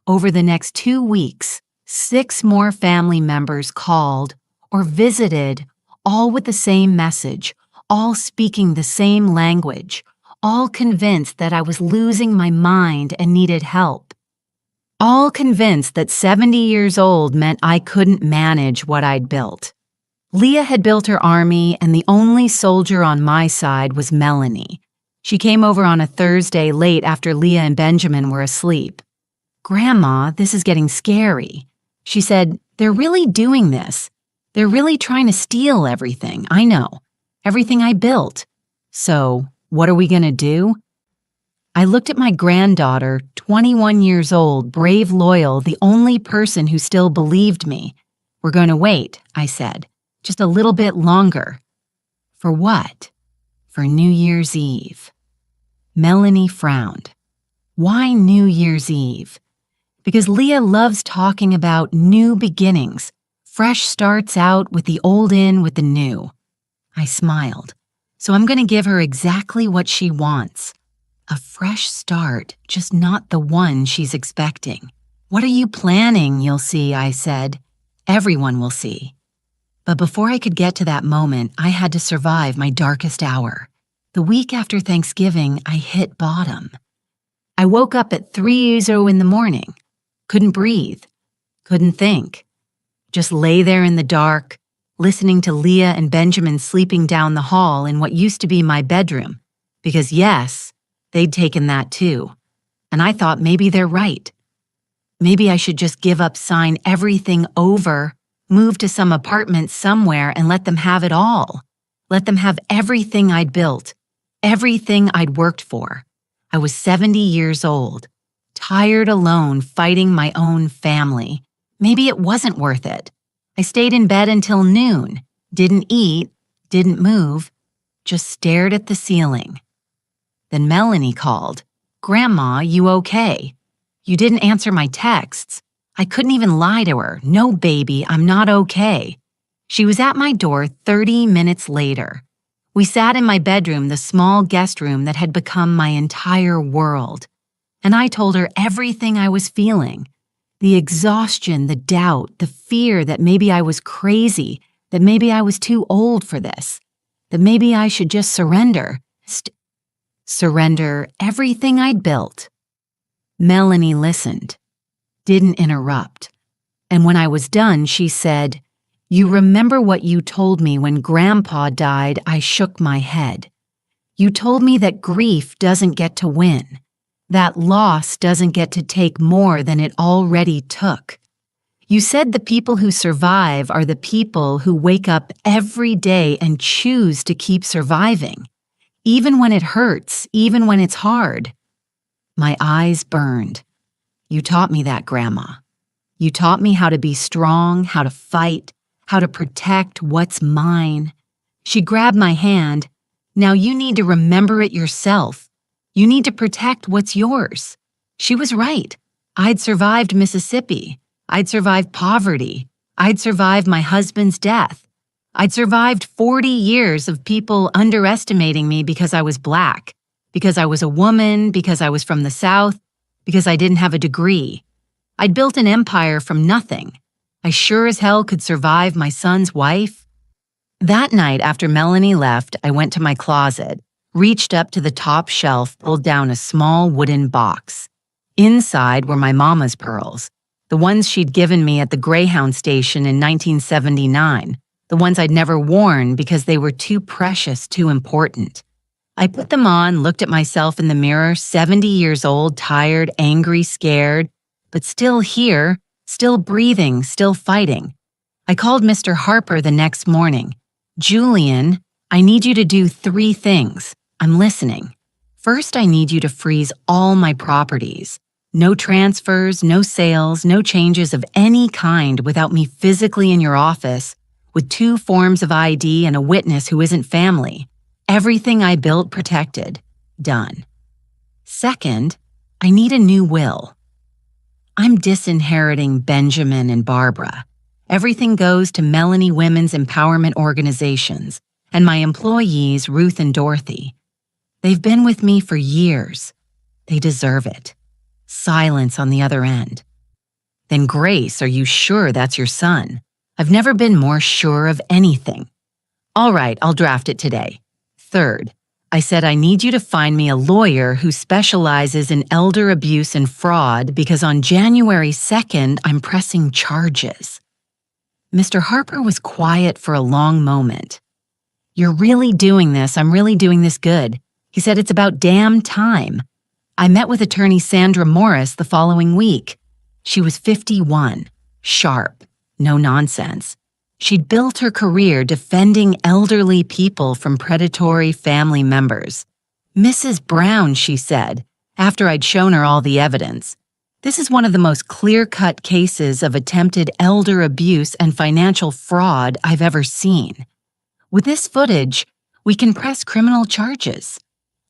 Over the next 2 weeks, 6 more family members called or visited, all with the same message, all speaking the same language, all convinced that I was losing my mind and needed help. All convinced that 70 years old meant I couldn't manage what I'd built. Leah had built her army, and the only soldier on my side was Melanie. She came over on a Thursday late after Leah and Benjamin were asleep. Grandma, this is getting scary. She said, they're really doing this. They're really trying to steal everything. I know. Everything I built. So, what are we going to do? I looked at my granddaughter, 21 years old, brave, loyal, the only person who still believed me. We're going to wait, I said. Just a little bit longer. For what? For New Year's Eve. Melanie frowned. Why New Year's Eve? Because Leah loves talking about new beginnings, fresh starts out with the old in with the new. I smiled. So I'm going to give her exactly what she wants. A fresh start, just not the one she's expecting. What are you planning, you'll see, I said. Everyone will see. But before I could get to that moment, I had to survive my darkest hour. The week after Thanksgiving, I hit bottom. I woke up at 3:00 in the morning. Couldn't breathe. Couldn't think. Just lay there in the dark, listening to Leah and Benjamin sleeping down the hall in what used to be my bedroom. Because yes, they'd taken that too. And I thought maybe they're right. Maybe I should just give up, sign everything over, move to some apartment somewhere and let them have it all. Let them have everything I'd built, everything I'd worked for. I was 70 years old, tired alone fighting my own family. Maybe it wasn't worth it. I stayed in bed until noon, didn't eat, didn't move, just stared at the ceiling. Then Melanie called. Grandma, you okay? You didn't answer my texts. I couldn't even lie to her. No, baby, I'm not okay. She was at my door 30 minutes later. We sat in my bedroom, the small guest room that had become my entire world. And I told her everything I was feeling. The exhaustion, the doubt, the fear that maybe I was crazy, that maybe I was too old for this, that maybe I should just surrender. Surrender everything I'd built. Melanie listened, didn't interrupt. And when I was done, she said, You remember what you told me when Grandpa died? I shook my head. You told me that grief doesn't get to win, that loss doesn't get to take more than it already took. You said the people who survive are the people who wake up every day and choose to keep surviving. Even when it hurts, even when it's hard. My eyes burned. You taught me that, Grandma. You taught me how to be strong, how to fight, how to protect what's mine. She grabbed my hand. Now you need to remember it yourself. You need to protect what's yours. She was right. I'd survived Mississippi. I'd survived poverty. I'd survived my husband's death. I'd survived 40 years of people underestimating me because I was Black, because I was a woman, because I was from the South, because I didn't have a degree. I'd built an empire from nothing. I sure as hell could survive my son's wife. That night after Melanie left, I went to my closet, reached up to the top shelf, pulled down a small wooden box. Inside were my mama's pearls, the ones she'd given me at the Greyhound station in 1979, the ones I'd never worn because they were too precious, too important. I put them on, looked at myself in the mirror, 70 years old, tired, angry, scared, but still here, still breathing, still fighting. I called Mr. Harper the next morning. Julian, I need you to do 3 things. I'm listening. First, I need you to freeze all my properties. No transfers, no sales, no changes of any kind without me physically in your office, with 2 forms of ID and a witness who isn't family. Everything I built protected. Done. Second, I need a new will. I'm disinheriting Benjamin and Barbara. Everything goes to Melanie Women's Empowerment Organizations and my employees, Ruth and Dorothy. They've been with me for years. They deserve it. Silence on the other end. Then Grace, are you sure that's your son? I've never been more sure of anything. All right, I'll draft it today. Third, I said I need you to find me a lawyer who specializes in elder abuse and fraud because on January 2nd, I'm pressing charges. Mr. Harper was quiet for a long moment. You're really doing this. I'm really doing this good. He said it's about damn time. I met with attorney Sandra Morris the following week. She was 51, sharp, no nonsense. She'd built her career defending elderly people from predatory family members. Mrs. Brown, she said, after I'd shown her all the evidence, this is one of the most clear-cut cases of attempted elder abuse and financial fraud I've ever seen. With this footage, we can press criminal charges.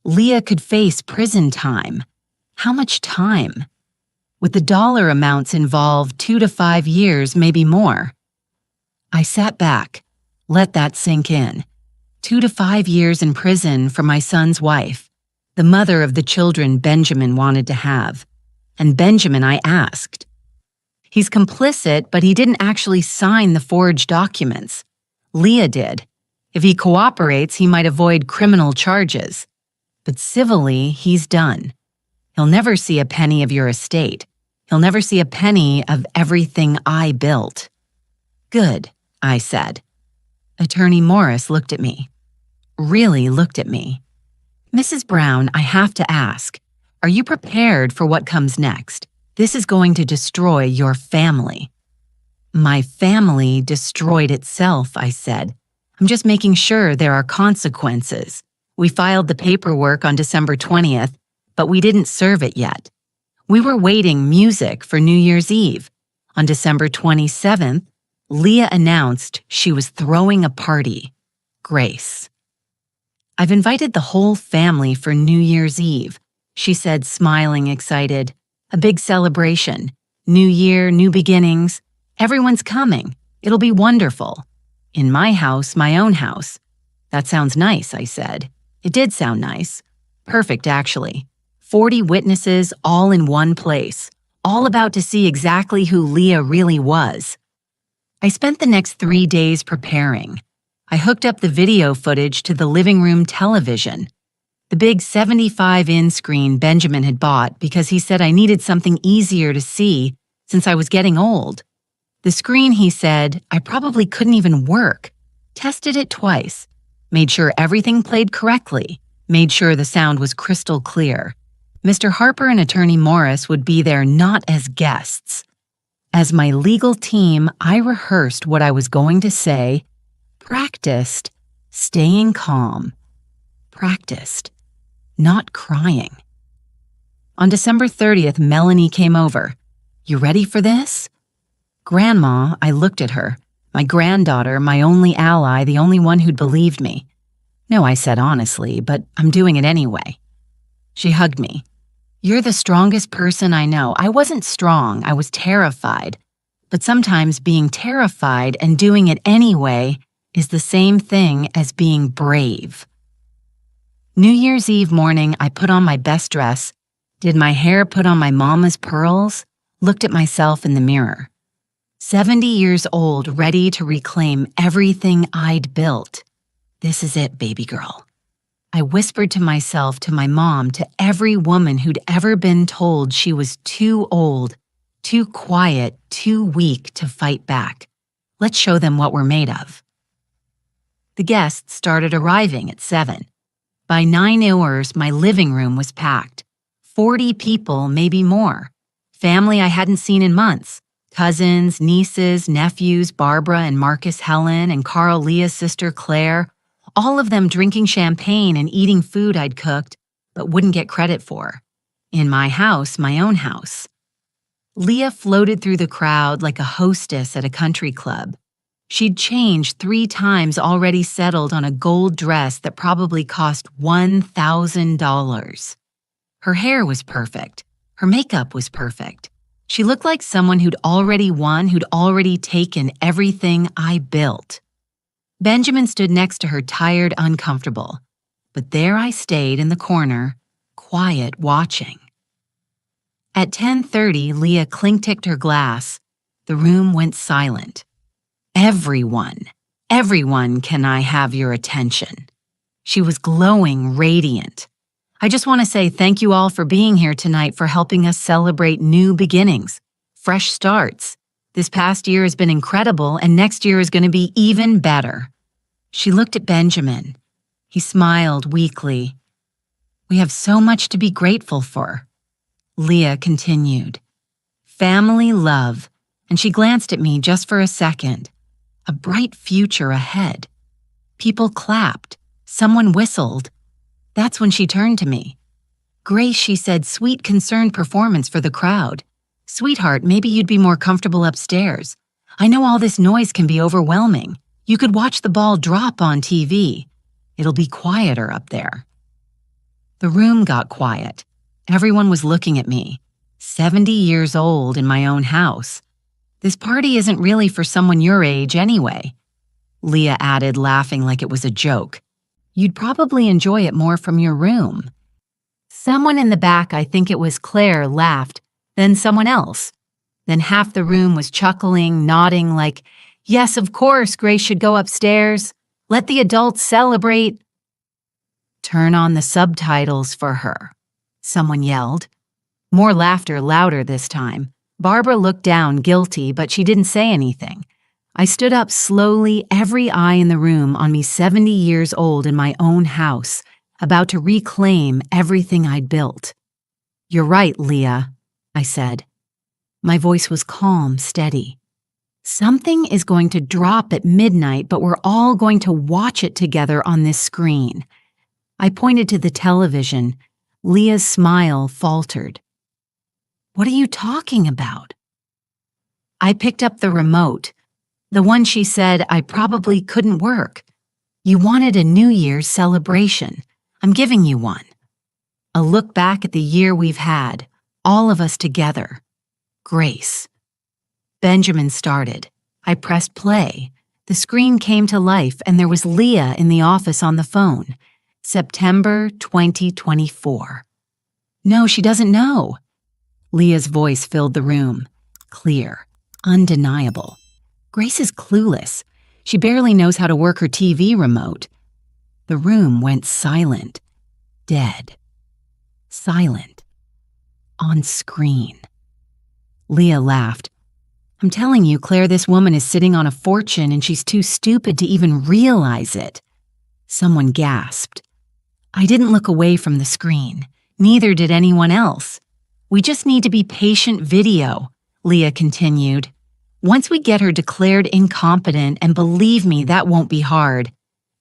Leah could face prison time. How much time? With the dollar amounts involved, 2 to 5 years, maybe more. I sat back, let that sink in. 2 to 5 years in prison for my son's wife, the mother of the children Benjamin wanted to have. And Benjamin, I asked. He's complicit, but he didn't actually sign the forged documents. Leah did. If he cooperates, he might avoid criminal charges. But civilly, he's done. He'll never see a penny of your estate. He'll never see a penny of everything I built. Good, I said. Attorney Morris looked at me. Really looked at me. Mrs. Brown, I have to ask, are you prepared for what comes next? This is going to destroy your family. My family destroyed itself, I said. I'm just making sure there are consequences. We filed the paperwork on December 20th, but we didn't serve it yet. We were waiting music for New Year's Eve. On December 27th, Leah announced she was throwing a party. Grace. I've invited the whole family for New Year's Eve, she said, smiling, excited. A big celebration. New year, new beginnings. Everyone's coming. It'll be wonderful. In my house, my own house. That sounds nice, I said. It did sound nice. Perfect, actually. 40 witnesses all in one place, all about to see exactly who Leah really was. I spent the next 3 days preparing. I hooked up the video footage to the living room television, the big 75-inch screen Benjamin had bought because he said I needed something easier to see since I was getting old. The screen, he said, I probably couldn't even work. Tested it twice. Made sure everything played correctly. Made sure the sound was crystal clear. Mr. Harper and Attorney Morris would be there not as guests. As my legal team, I rehearsed what I was going to say, practiced staying calm, practiced not crying. On December 30th, Melanie came over. You ready for this? Grandma, I looked at her. My granddaughter, my only ally, the only one who'd believed me. No, I said honestly, but I'm doing it anyway. She hugged me. You're the strongest person I know. I wasn't strong, I was terrified. But sometimes being terrified and doing it anyway is the same thing as being brave. New Year's Eve morning, I put on my best dress, did my hair put on my mama's pearls, looked at myself in the mirror. 70 years old, ready to reclaim everything I'd built. This is it, baby girl. I whispered to myself, to my mom, to every woman who'd ever been told she was too old, too quiet, too weak to fight back. Let's show them what we're made of. The guests started arriving at 7. By 9 hours, my living room was packed. 40 people, maybe more. Family I hadn't seen in months. Cousins, nieces, nephews, Barbara and Marcus Helen and Carl Leah's sister Claire, all of them drinking champagne and eating food I'd cooked, but wouldn't get credit for. In my house, my own house. Leah floated through the crowd like a hostess at a country club. She'd changed 3 times, already settled on a gold dress that probably cost $1,000. Her hair was perfect. Her makeup was perfect. She looked like someone who'd already won, who'd already taken everything I built. Benjamin stood next to her, tired, uncomfortable. But there I stayed in the corner, quiet, watching. At 10:30, Leah clink-ticked her glass. The room went silent. Everyone can I have your attention? She was glowing, radiant. I just want to say thank you all for being here tonight, for helping us celebrate new beginnings, fresh starts. This past year has been incredible, and next year is going to be even better. She looked at Benjamin. He smiled weakly. We have so much to be grateful for. Leah continued. Family, love, and she glanced at me just for a second. A bright future ahead. People clapped. Someone whistled. That's when she turned to me. Grace, she said, sweet, concerned performance for the crowd. Sweetheart, maybe you'd be more comfortable upstairs. I know all this noise can be overwhelming. You could watch the ball drop on TV. It'll be quieter up there. The room got quiet. Everyone was looking at me. 70 years old in my own house. This party isn't really for someone your age anyway. Leah added, laughing like it was a joke. You'd probably enjoy it more from your room. Someone in the back, I think it was Claire, laughed, then someone else. Then half the room was chuckling, nodding like, yes, of course, Grace should go upstairs. Let the adults celebrate. Turn on the subtitles for her, someone yelled. More laughter, louder this time. Barbara looked down, guilty, but she didn't say anything. I stood up slowly, every eye in the room on me, 70 years old in my own house, about to reclaim everything I'd built. You're right, Leah, I said. My voice was calm, steady. Something is going to drop at midnight, but we're all going to watch it together on this screen. I pointed to the television. Leah's smile faltered. What are you talking about? I picked up the remote. The one she said I probably couldn't work. You wanted a New Year's celebration. I'm giving you one. A look back at the year we've had, all of us together. Grace. Benjamin started. I pressed play. The screen came to life and there was Leah in the office on the phone. September 2024. No, she doesn't know. Leah's voice filled the room. Clear. Undeniable. Grace is clueless. She barely knows how to work her TV remote. The room went silent. Dead. Silent. On screen. Leah laughed. I'm telling you, Claire, this woman is sitting on a fortune and she's too stupid to even realize it. Someone gasped. I didn't look away from the screen. Neither did anyone else. We just need to be patient video, Leah continued. Once we get her declared incompetent, and believe me, that won't be hard,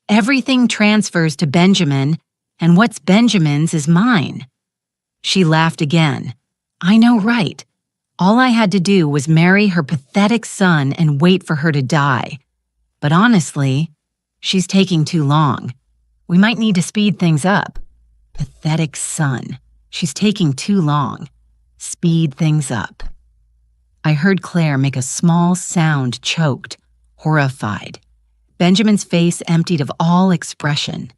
everything transfers to Benjamin, and what's Benjamin's is mine. She laughed again. I know, right? All I had to do was marry her pathetic son and wait for her to die. But honestly, she's taking too long. We might need to speed things up. Pathetic son. She's taking too long. Speed things up. I heard Claire make a small sound, choked, horrified. Benjamin's face emptied of all expression.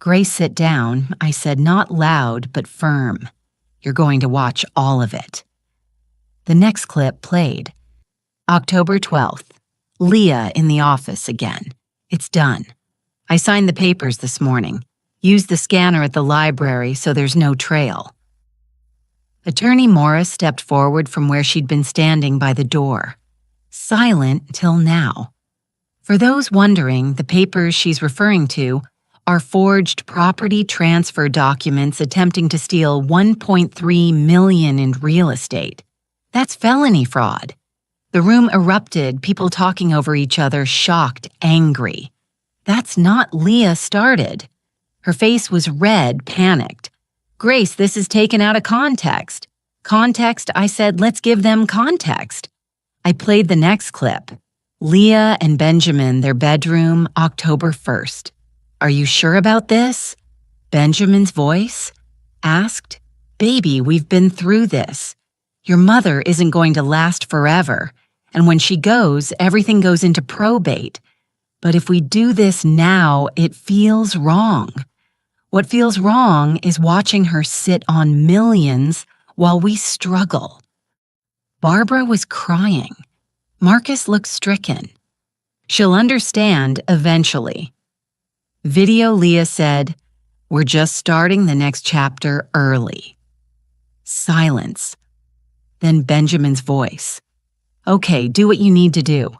Grace, sit down, I said, not loud, but firm. You're going to watch all of it. The next clip played. October 12th. Leah in the office again. It's done. I signed the papers this morning. Used the scanner at the library so there's no trail. Attorney Morris stepped forward from where she'd been standing by the door. Silent till now. For those wondering, the papers she's referring to are forged property transfer documents attempting to steal $1.3 million in real estate. That's felony fraud. The room erupted, people talking over each other, shocked, angry. That's not Leah started. Her face was red, panicked. Grace, this is taken out of context. Context, I said, let's give them context. I played the next clip. Leah and Benjamin, their bedroom, October 1st. Are you sure about this? Benjamin's voice asked. Baby, we've been through this. Your mother isn't going to last forever, and when she goes, everything goes into probate. But if we do this now, it feels wrong. What feels wrong is watching her sit on millions while we struggle. Barbara was crying. Marcus looked stricken. She'll understand eventually. Video Leah said, we're just starting the next chapter early. Silence. Then Benjamin's voice. Okay, do what you need to do.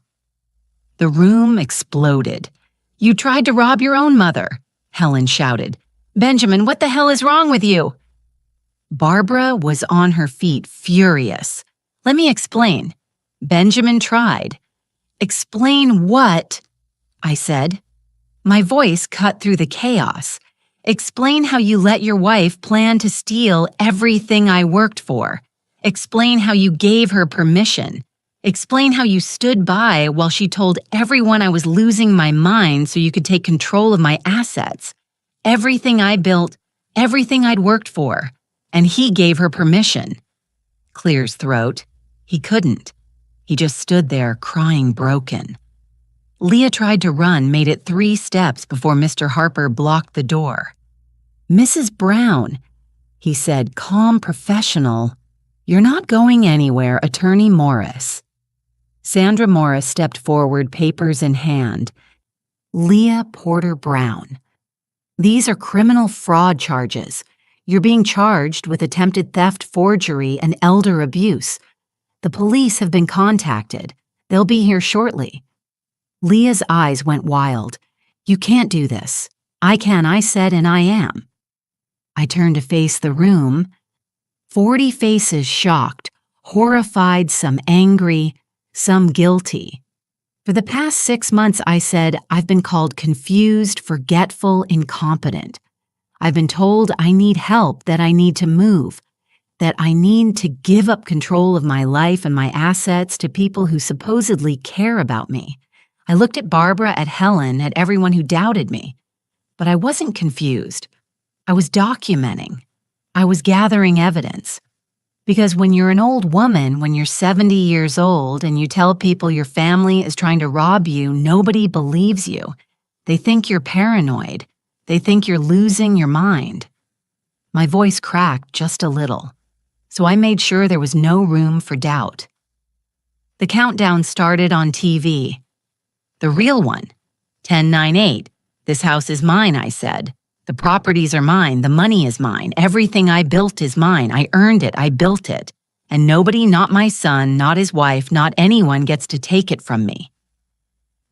The room exploded. You tried to rob your own mother, Helen shouted. Benjamin, what the hell is wrong with you? Barbara was on her feet, furious. Let me explain. Benjamin tried. Explain what? I said. My voice cut through the chaos. Explain how you let your wife plan to steal everything I worked for. Explain how you gave her permission. Explain how you stood by while she told everyone I was losing my mind so you could take control of my assets. Everything I built, everything I'd worked for. And he gave her permission. Clears throat. He couldn't. He just stood there crying broken. Leah tried to run, made it 3 steps before Mr. Harper blocked the door. Mrs. Brown, he said, calm, professional. You're not going anywhere, Attorney Morris. Sandra Morris stepped forward, papers in hand. Leah Porter Brown. These are criminal fraud charges. You're being charged with attempted theft, forgery, and elder abuse. The police have been contacted. They'll be here shortly. Leah's eyes went wild. You can't do this. I can, I said, and I am. I turned to face the room. 40 faces shocked, horrified, some angry, some guilty. For the past 6 months, I said, I've been called confused, forgetful, incompetent. I've been told I need help, that I need to move, that I need to give up control of my life and my assets to people who supposedly care about me. I looked at Barbara, at Helen, at everyone who doubted me. But I wasn't confused. I was documenting. I was gathering evidence. Because when you're an old woman, when you're 70 years old, and you tell people your family is trying to rob you, nobody believes you. They think you're paranoid. They think you're losing your mind. My voice cracked just a little, so I made sure there was no room for doubt. The countdown started on TV. The real one. 10-9-8. This house is mine, I said. The properties are mine. The money is mine. Everything I built is mine. I earned it. I built it. And nobody, not my son, not his wife, not anyone gets to take it from me.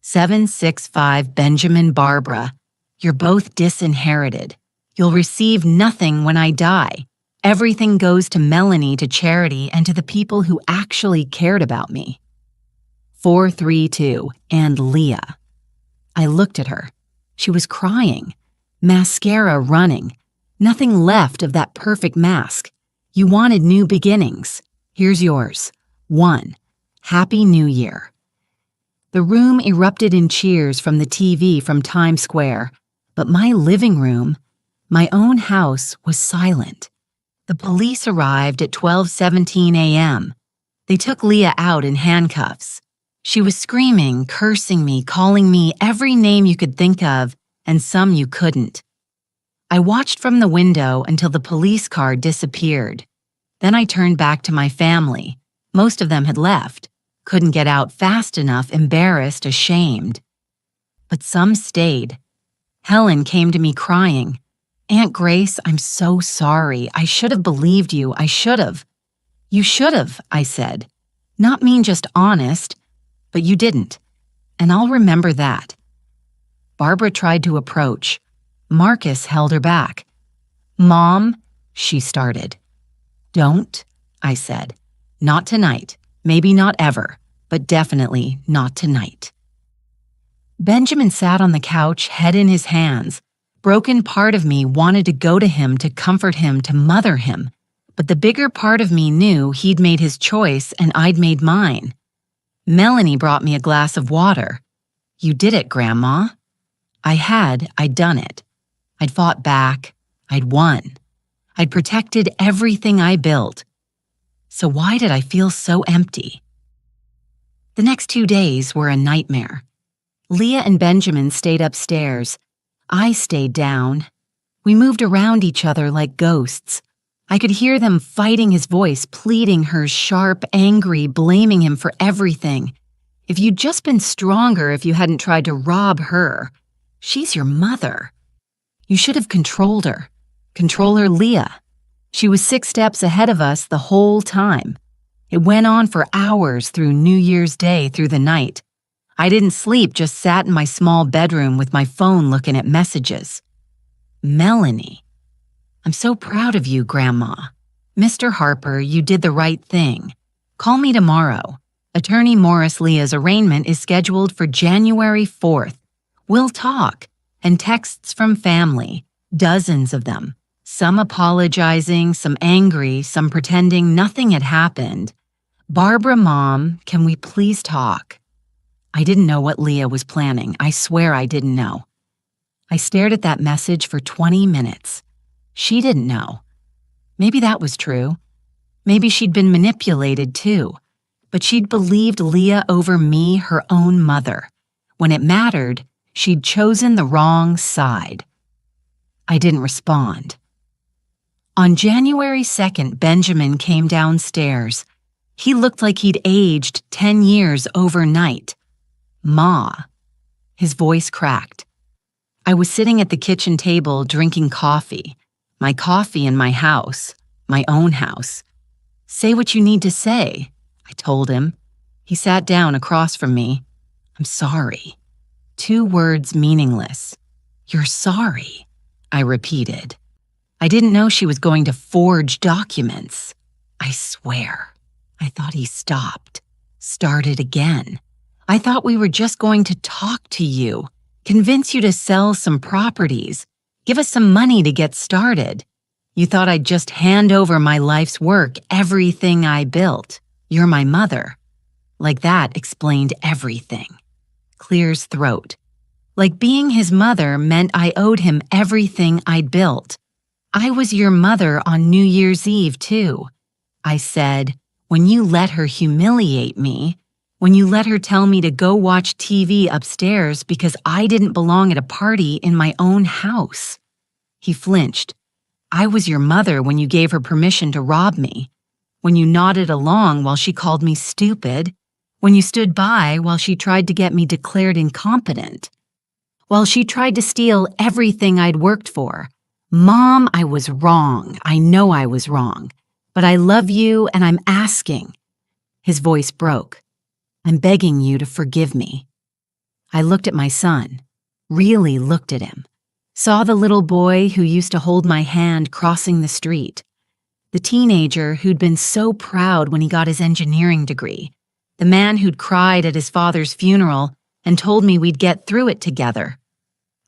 765 Benjamin Barbara. You're both disinherited. You'll receive nothing when I die. Everything goes to Melanie, to charity, and to the people who actually cared about me. 432 and Leah. I looked at her. She was crying. Mascara running. Nothing left of that perfect mask. You wanted new beginnings. Here's yours. 1. Happy New Year. The room erupted in cheers from the TV from Times Square, but my living room, my own house, was silent. The police arrived at 12:17 a.m. They took Leah out in handcuffs. She was screaming, cursing me, calling me every name you could think of, and some you couldn't. I watched from the window until the police car disappeared. Then I turned back to my family. Most of them had left, couldn't get out fast enough, embarrassed, ashamed. But some stayed. Helen came to me crying. "Aunt Grace, I'm so sorry. I should have believed you. I should have." "You should have," I said. "Not mean, just honest. But you didn't. And I'll remember that." Barbara tried to approach. Marcus held her back. "Mom," she started. "Don't," I said. "Not tonight. Maybe not ever, but definitely not tonight." Benjamin sat on the couch, head in his hands. Broken part of me wanted to go to him, to comfort him, to mother him. But the bigger part of me knew he'd made his choice and I'd made mine. Melanie brought me a glass of water. "You did it, Grandma." I'd done it. I'd fought back. I'd won. I'd protected everything I built. So why did I feel so empty? The next 2 days were a nightmare. Leah and Benjamin stayed upstairs. I stayed down. We moved around each other like ghosts. I could hear them fighting his voice, pleading hers, sharp, angry, blaming him for everything. "If you'd just been stronger, if you hadn't tried to rob her. She's your mother. You should have controlled her. Control her, Leah. She was 6 steps ahead of us the whole time." It went on for hours through New Year's Day, through the night. I didn't sleep, just sat in my small bedroom with my phone looking at messages. "Melanie, I'm so proud of you, Grandma. Mr. Harper, you did the right thing. Call me tomorrow. Attorney Morris Leah's arraignment is scheduled for January 4th. We'll talk." And texts from family, dozens of them. Some apologizing, some angry, some pretending nothing had happened. "Barbara, Mom, can we please talk?" I didn't know what Leah was planning. I swear I didn't know. I stared at that message for 20 minutes. She didn't know. Maybe that was true. Maybe she'd been manipulated too. But she'd believed Leah over me, her own mother. When it mattered, she'd chosen the wrong side. I didn't respond. On January 2nd, Benjamin came downstairs. He looked like he'd aged 10 years overnight. "Ma." His voice cracked. I was sitting at the kitchen table drinking coffee. My coffee in my house, my own house. "Say what you need to say," I told him. He sat down across from me. "I'm sorry." 2 words meaningless. "You're sorry," I repeated. I didn't know she was going to forge documents. I swear. I thought he stopped, started again. I thought we were just going to talk to you, convince you to sell some properties, give us some money to get started. You thought I'd just hand over my life's work, everything I built. You're my mother. Like that explained everything. Clear's throat. Like being his mother meant I owed him everything I'd built. "I was your mother on New Year's Eve, too." I said, "When you let her humiliate me, when you let her tell me to go watch TV upstairs because I didn't belong at a party in my own house." He flinched. "I was your mother when you gave her permission to rob me, when you nodded along while she called me stupid, when you stood by while she tried to get me declared incompetent, while she tried to steal everything I'd worked for. Mom, I was wrong. I know I was wrong. But I love you and I'm asking." His voice broke. "I'm begging you to forgive me." I looked at my son, really looked at him, saw the little boy who used to hold my hand crossing the street, the teenager who'd been so proud when he got his engineering degree, the man who'd cried at his father's funeral and told me we'd get through it together.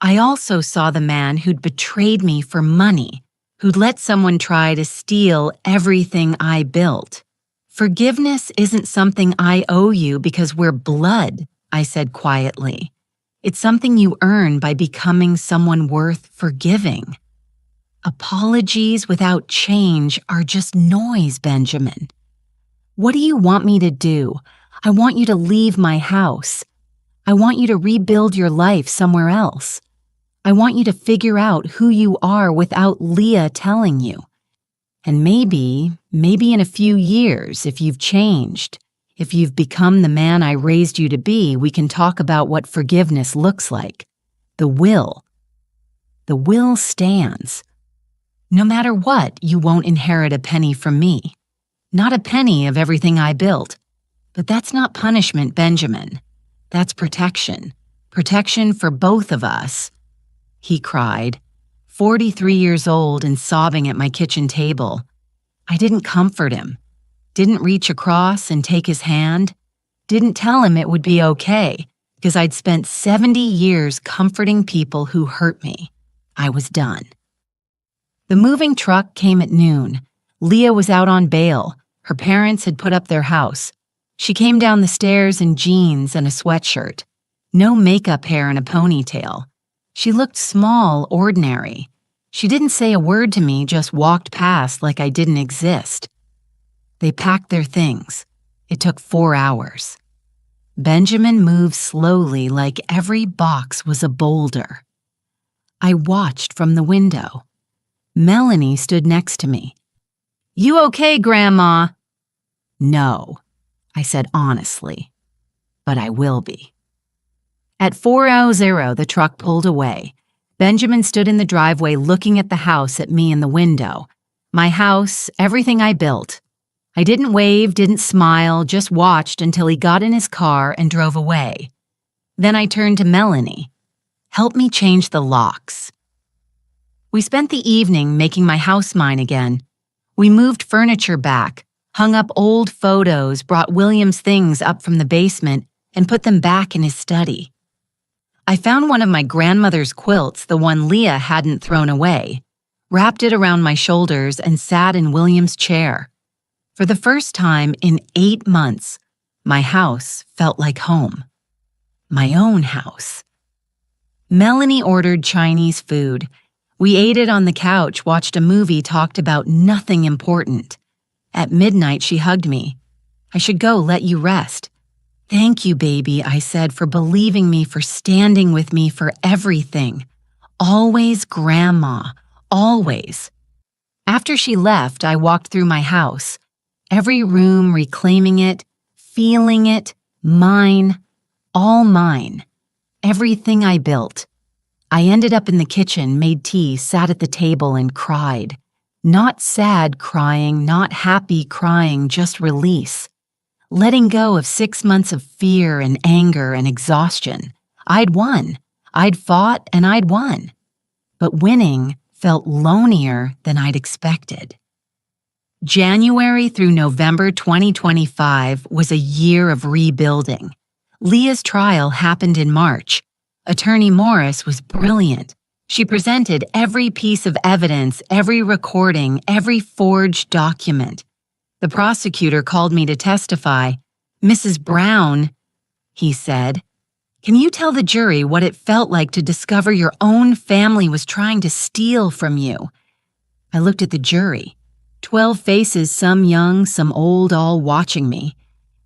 I also saw the man who'd betrayed me for money, who'd let someone try to steal everything I built. Forgiveness isn't something I owe you because we're blood, I said quietly. It's something you earn by becoming someone worth forgiving. Apologies without change are just noise, Benjamin. What do you want me to do? I want you to leave my house. I want you to rebuild your life somewhere else. I want you to figure out who you are without Leah telling you. And maybe in a few years, if you've changed, if you've become the man I raised you to be, we can talk about what forgiveness looks like. The will. The will stands. No matter what, you won't inherit a penny from me. Not a penny of everything I built. But that's not punishment, Benjamin. That's protection. Protection for both of us. He cried, 43 years old and sobbing at my kitchen table. I didn't comfort him, didn't reach across and take his hand, didn't tell him it would be okay, because I'd spent 70 years comforting people who hurt me. I was done. The moving truck came at noon. Leah was out on bail. Her parents had put up their house. She came down the stairs in jeans and a sweatshirt. No makeup hair and a ponytail. She looked small, ordinary. She didn't say a word to me, just walked past like I didn't exist. They packed their things. It took 4 hours. Benjamin moved slowly like every box was a boulder. I watched from the window. Melanie stood next to me. "You okay, Grandma?" "No," I said honestly, "but I will be." At 4:00, the truck pulled away. Benjamin stood in the driveway looking at the house at me in the window. My house, everything I built. I didn't wave, didn't smile, just watched until he got in his car and drove away. Then I turned to Melanie. "Help me change the locks." We spent the evening making my house mine again. We moved furniture back, hung up old photos, brought William's things up from the basement, and put them back in his study. I found one of my grandmother's quilts, the one Leah hadn't thrown away, wrapped it around my shoulders, and sat in William's chair. For the first time in 8 months, my house felt like home. My own house. Melanie ordered Chinese food. We ate it on the couch, watched a movie, talked about nothing important. At midnight, she hugged me. "I should go let you rest." "Thank you, baby," I said, "for believing me, for standing with me, for everything. Always, Grandma, always." After she left, I walked through my house, every room reclaiming it, feeling it, mine, all mine, everything I built. I ended up in the kitchen, made tea, sat at the table and cried. Not sad crying, not happy crying, just release. Letting go of 6 months of fear and anger and exhaustion. I'd won. I'd fought and I'd won. But winning felt lonelier than I'd expected. January through November 2025 was a year of rebuilding. Leah's trial happened in March. Attorney Morris was brilliant. She presented every piece of evidence, every recording, every forged document. The prosecutor called me to testify. "Mrs. Brown," he said, "can you tell the jury what it felt like to discover your own family was trying to steal from you?" I looked at the jury. 12 faces, some young, some old, all watching me.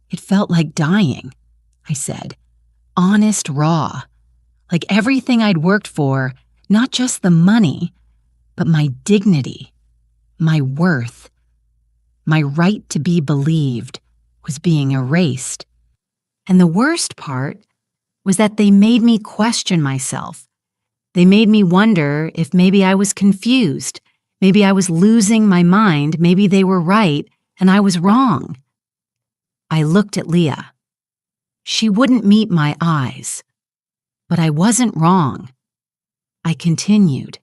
It felt like dying, I said. Honest, raw. Like everything I'd worked for, not just the money, but my dignity, my worth. My right to be believed was being erased. And the worst part was that they made me question myself. They made me wonder if maybe I was confused, maybe I was losing my mind, maybe they were right and I was wrong. I looked at Leah. She wouldn't meet my eyes. But I wasn't wrong. I continued.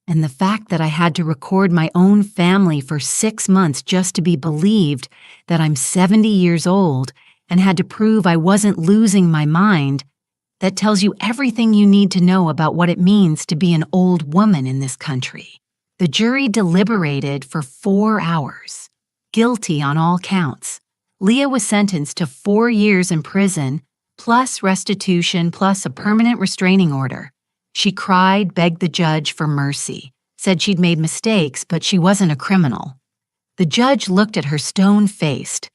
And the fact that I had to record my own family for 6 months just to be believed that I'm 70 years old and had to prove I wasn't losing my mind, that tells you everything you need to know about what it means to be an old woman in this country. The jury deliberated for 4 hours. Guilty on all counts. Leah was sentenced to 4 years in prison, plus restitution, plus a permanent restraining order. She cried, begged the judge for mercy, said she'd made mistakes, but she wasn't a criminal. The judge looked at her stone-faced.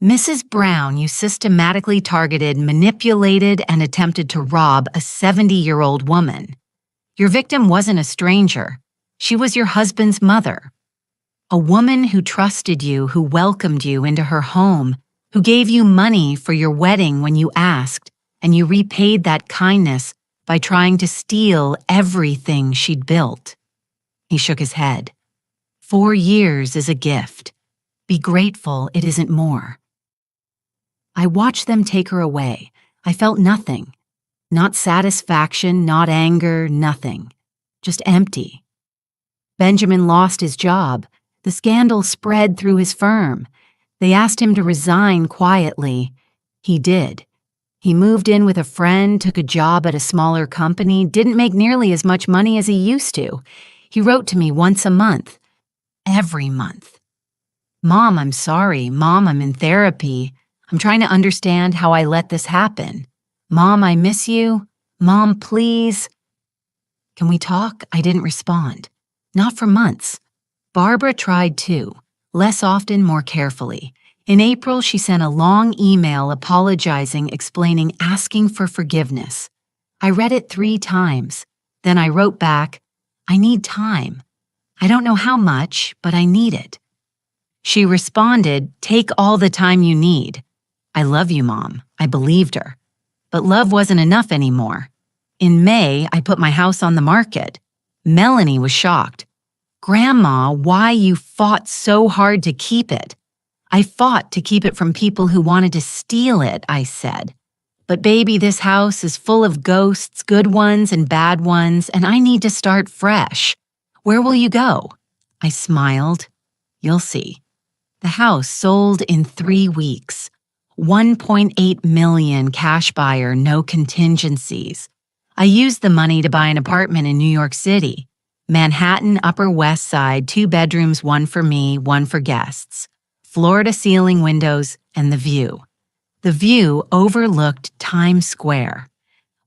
"Mrs. Brown, you systematically targeted, manipulated, and attempted to rob a 70-year-old woman. Your victim wasn't a stranger. She was your husband's mother. A woman who trusted you, who welcomed you into her home, who gave you money for your wedding when you asked, and you repaid that kindness by trying to steal everything she'd built." He shook his head. 4 years is a gift. Be grateful it isn't more. I watched them take her away. I felt nothing. Not satisfaction, not anger, nothing. Just empty. Benjamin lost his job. The scandal spread through his firm. They asked him to resign quietly. He did. He moved in with a friend, took a job at a smaller company, didn't make nearly as much money as he used to. He wrote to me once a month. Every month. "Mom, I'm sorry. Mom, I'm in therapy. I'm trying to understand how I let this happen. Mom, I miss you. Mom, please." "Can we talk?" I didn't respond. Not for months. Barbara tried too, less often, more carefully. In April, she sent a long email apologizing, explaining, asking for forgiveness. I read it 3 times. Then I wrote back, "I need time. I don't know how much, but I need it." She responded, "Take all the time you need." "I love you, Mom." I believed her. But love wasn't enough anymore. In May, I put my house on the market. Melanie was shocked. "Grandma, why you fought so hard to keep it?" "I fought to keep it from people who wanted to steal it," I said. "But baby, this house is full of ghosts, good ones and bad ones, and I need to start fresh. Where will you go?" I smiled. "You'll see." The house sold in 3 weeks. 1.8 million cash buyer, no contingencies. I used the money to buy an apartment in New York City. Manhattan, Upper West Side, 2 bedrooms, 1 for me, 1 for guests. Floor-to-ceiling windows and the view. The view overlooked Times Square.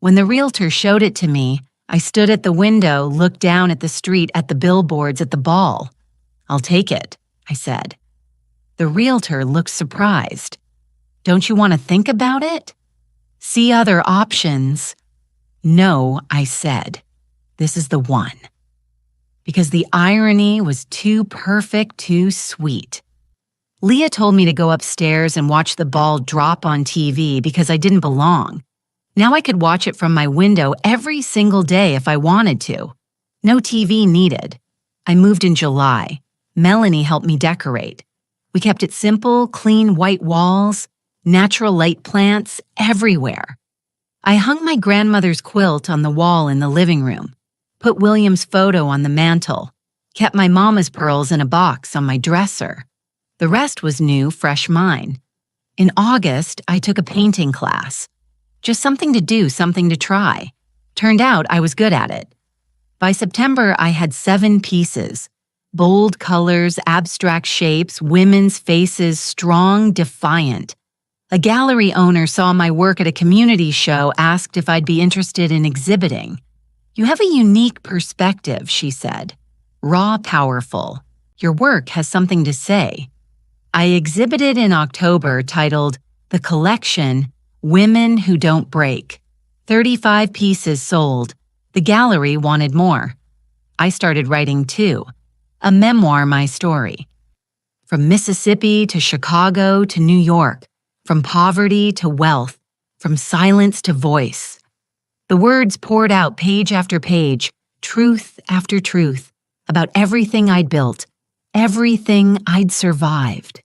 When the realtor showed it to me, I stood at the window, looked down at the street, at the billboards, at the ball. "I'll take it," I said. The realtor looked surprised. "Don't you want to think about it? See other options?" "No," I said. "This is the one." Because the irony was too perfect, too sweet. Leah told me to go upstairs and watch the ball drop on TV because I didn't belong. Now I could watch it from my window every single day if I wanted to. No TV needed. I moved in July. Melanie helped me decorate. We kept it simple, clean white walls, natural light plants everywhere. I hung my grandmother's quilt on the wall in the living room, put William's photo on the mantle, kept my mama's pearls in a box on my dresser. The rest was new, fresh mine. In August, I took a painting class. Just something to do, something to try. Turned out I was good at it. By September, I had 7 pieces. Bold colors, abstract shapes, women's faces, strong, defiant. A gallery owner saw my work at a community show, asked if I'd be interested in exhibiting. "You have a unique perspective," she said. "Raw, powerful. Your work has something to say." I exhibited in October, titled The Collection, Women Who Don't Break. 35 pieces sold. The gallery wanted more. I started writing too. A memoir, my story. From Mississippi to Chicago to New York. From poverty to wealth. From silence to voice. The words poured out page after page, truth after truth, about everything I'd built, everything I'd survived.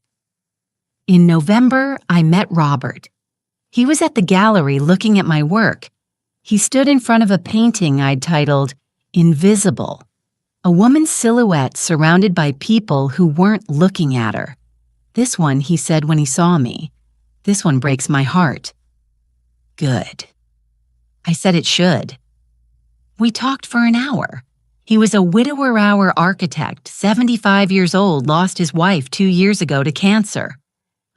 In November, I met Robert. He was at the gallery looking at my work. He stood in front of a painting I'd titled Invisible, a woman's silhouette surrounded by people who weren't looking at her. "This one," he said when he saw me, "this one breaks my heart." Good. I said it should. We talked for an hour. He was a widower-hour architect, 75 years old, lost his wife 2 years ago to cancer.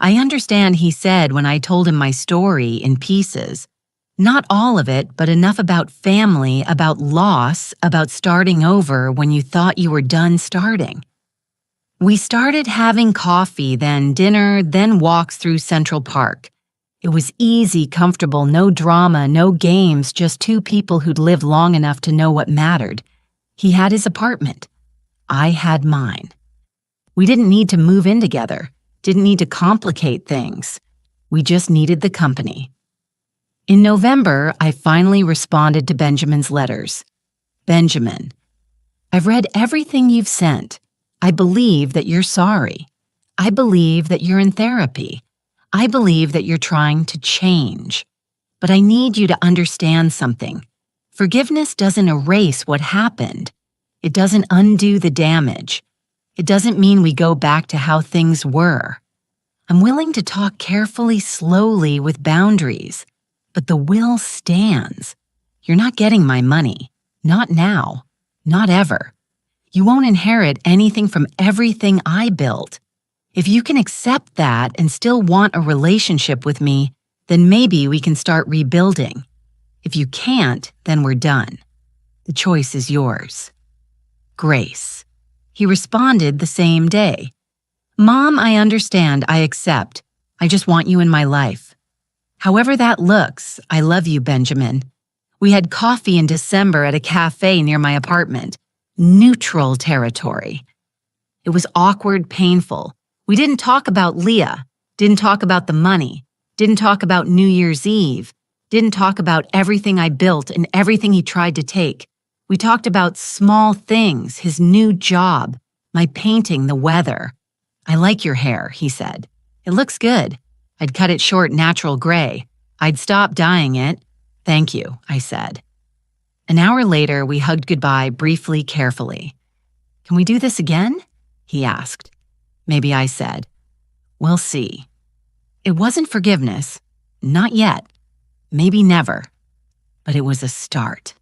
I understand he said when I told him my story in pieces, not all of it, but enough about family, about loss, about starting over when you thought you were done starting. We started having coffee, then dinner, then walks through Central Park. It was easy, comfortable, no drama, no games, just two people who'd lived long enough to know what mattered. He had his apartment. I had mine. We didn't need to move in together, didn't need to complicate things. We just needed the company. In November, I finally responded to Benjamin's letters. Benjamin, I've read everything you've sent. I believe that you're sorry. I believe that you're in therapy. I believe that you're trying to change. But I need you to understand something. Forgiveness doesn't erase what happened. It doesn't undo the damage. It doesn't mean we go back to how things were. I'm willing to talk carefully, slowly, with boundaries. But the will stands. You're not getting my money. Not now. Not ever. You won't inherit anything from everything I built. If you can accept that and still want a relationship with me, then maybe we can start rebuilding. If you can't, then we're done. The choice is yours. Grace. He responded the same day. Mom, I understand, I accept. I just want you in my life. However that looks, I love you, Benjamin. We had coffee in December at a cafe near my apartment. Neutral territory. It was awkward, painful. We didn't talk about Leah, didn't talk about the money, didn't talk about New Year's Eve, didn't talk about everything I built and everything he tried to take. We talked about small things, his new job, my painting, the weather. I like your hair, he said. It looks good. I'd cut it short, natural gray. I'd stop dyeing it. Thank you, I said. An hour later, we hugged goodbye briefly, carefully. Can we do this again? He asked. Maybe I said. We'll see. It wasn't forgiveness. Not yet. Maybe never. But it was a start.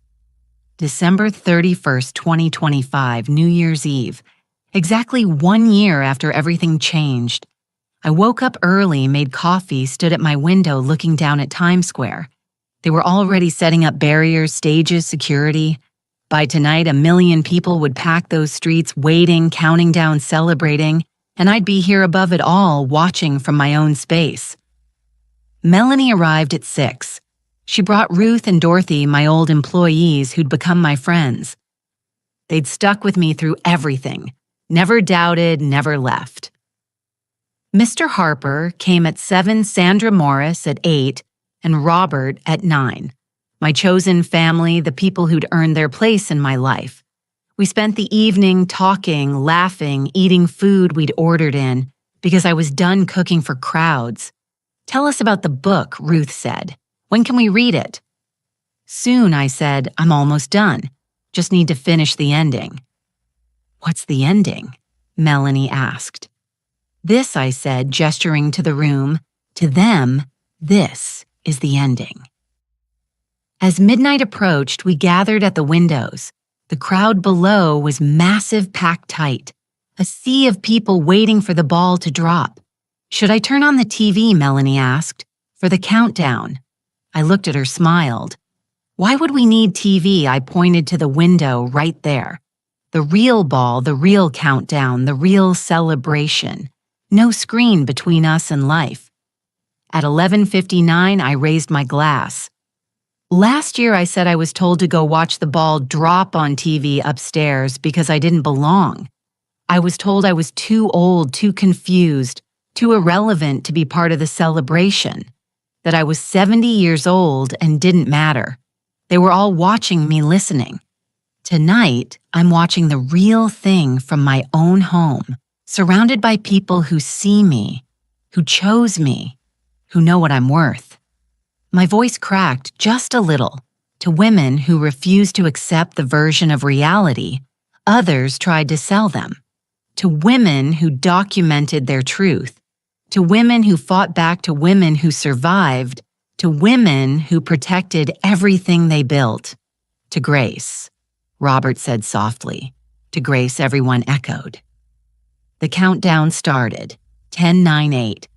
December 31st, 2025, New Year's Eve. Exactly 1 year after everything changed. I woke up early, made coffee, stood at my window looking down at Times Square. They were already setting up barriers, stages, security. By tonight, 1 million people would pack those streets, waiting, counting down, celebrating, and I'd be here above it all, watching from my own space. Melanie arrived at 6. She brought Ruth and Dorothy, my old employees who'd become my friends. They'd stuck with me through everything, never doubted, never left. Mr. Harper came at 7, Sandra Morris at 8, and Robert at 9. My chosen family, the people who'd earned their place in my life. We spent the evening talking, laughing, eating food we'd ordered in, because I was done cooking for crowds. Tell us about the book, Ruth said. When can we read it? Soon, I said. I'm almost done. Just need to finish the ending. What's the ending? Melanie asked. This, I said, gesturing to the room. To them, this is the ending. As midnight approached, we gathered at the windows. The crowd below was massive, packed tight. A sea of people waiting for the ball to drop. Should I turn on the TV, Melanie asked, for the countdown? I looked at her, smiled. Why would we need TV? I pointed to the window right there. The real ball, the real countdown, the real celebration. No screen between us and life. At 11:59, I raised my glass. Last year, I said I was told to go watch the ball drop on TV upstairs because I didn't belong. I was told I was too old, too confused, too irrelevant to be part of the celebration, that I was 70 years old and didn't matter. They were all watching me, listening. Tonight, I'm watching the real thing from my own home, surrounded by people who see me, who chose me, who know what I'm worth. My voice cracked just a little. To women who refused to accept the version of reality others tried to sell them. To women who documented their truth. To women who fought back, to women who survived. To women who protected everything they built. To Grace. Robert said softly. To Grace, everyone echoed. The countdown started. 10, 9, 8.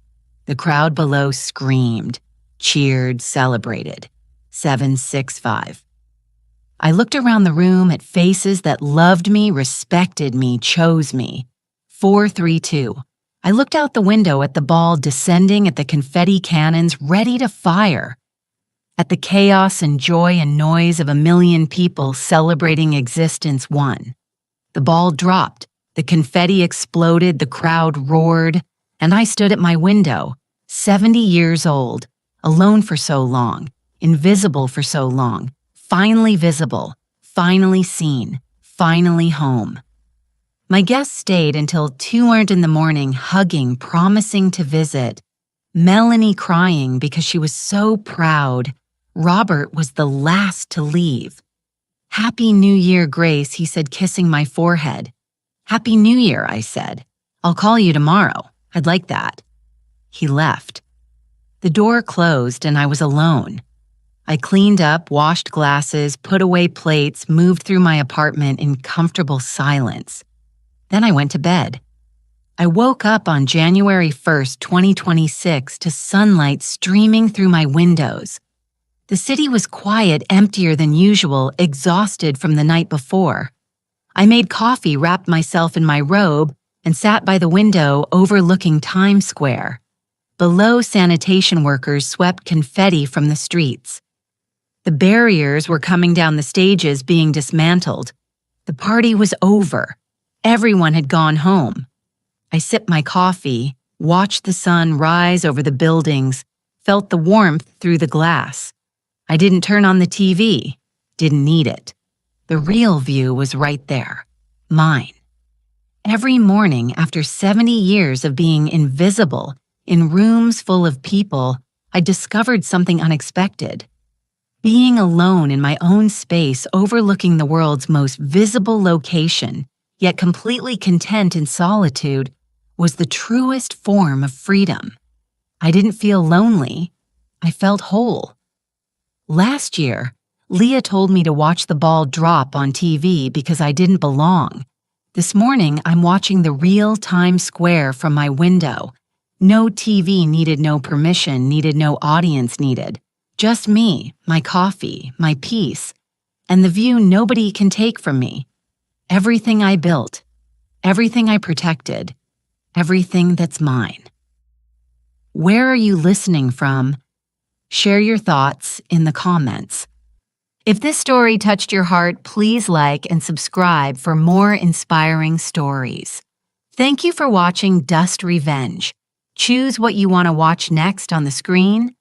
The crowd below screamed, cheered, celebrated. 7, 6, 5. I looked around the room at faces that loved me, respected me, chose me. 4, 3, 2. I looked out the window at the ball descending at the confetti cannons ready to fire. At the chaos and joy and noise of a million people celebrating existence one. The ball dropped, the confetti exploded, the crowd roared, and I stood at my window, 70 years old, alone for so long, invisible for so long, finally visible, finally seen, finally home. My guests stayed until 2 in the morning, hugging, promising to visit. Melanie crying because she was so proud. Robert was the last to leave. Happy New Year, Grace, he said, kissing my forehead. Happy New Year, I said. I'll call you tomorrow. I'd like that. He left. The door closed and I was alone. I cleaned up, washed glasses, put away plates, moved through my apartment in comfortable silence. Then I went to bed. I woke up on January 1st, 2026 to sunlight streaming through my windows. The city was quiet, emptier than usual, exhausted from the night before. I made coffee, wrapped myself in my robe, and sat by the window overlooking Times Square. Below, sanitation workers swept confetti from the streets. The barriers were coming down the stages, being dismantled. The party was over. Everyone had gone home. I sipped my coffee, watched the sun rise over the buildings, felt the warmth through the glass. I didn't turn on the TV, didn't need it. The real view was right there, mine. Every morning, after 70 years of being invisible, in rooms full of people, I discovered something unexpected. Being alone in my own space, overlooking the world's most visible location, yet completely content in solitude, was the truest form of freedom. I didn't feel lonely. I felt whole. Last year, Leah told me to watch the ball drop on TV because I didn't belong. This morning, I'm watching the real Times Square from my window. No TV needed, no permission needed, no audience needed. Just me, my coffee, my peace, and the view nobody can take from me. Everything I built, everything I protected, everything that's mine. Where are you listening from? Share your thoughts in the comments. If this story touched your heart, please like and subscribe for more inspiring stories. Thank you for watching Dust Revenge. Choose what you want to watch next on the screen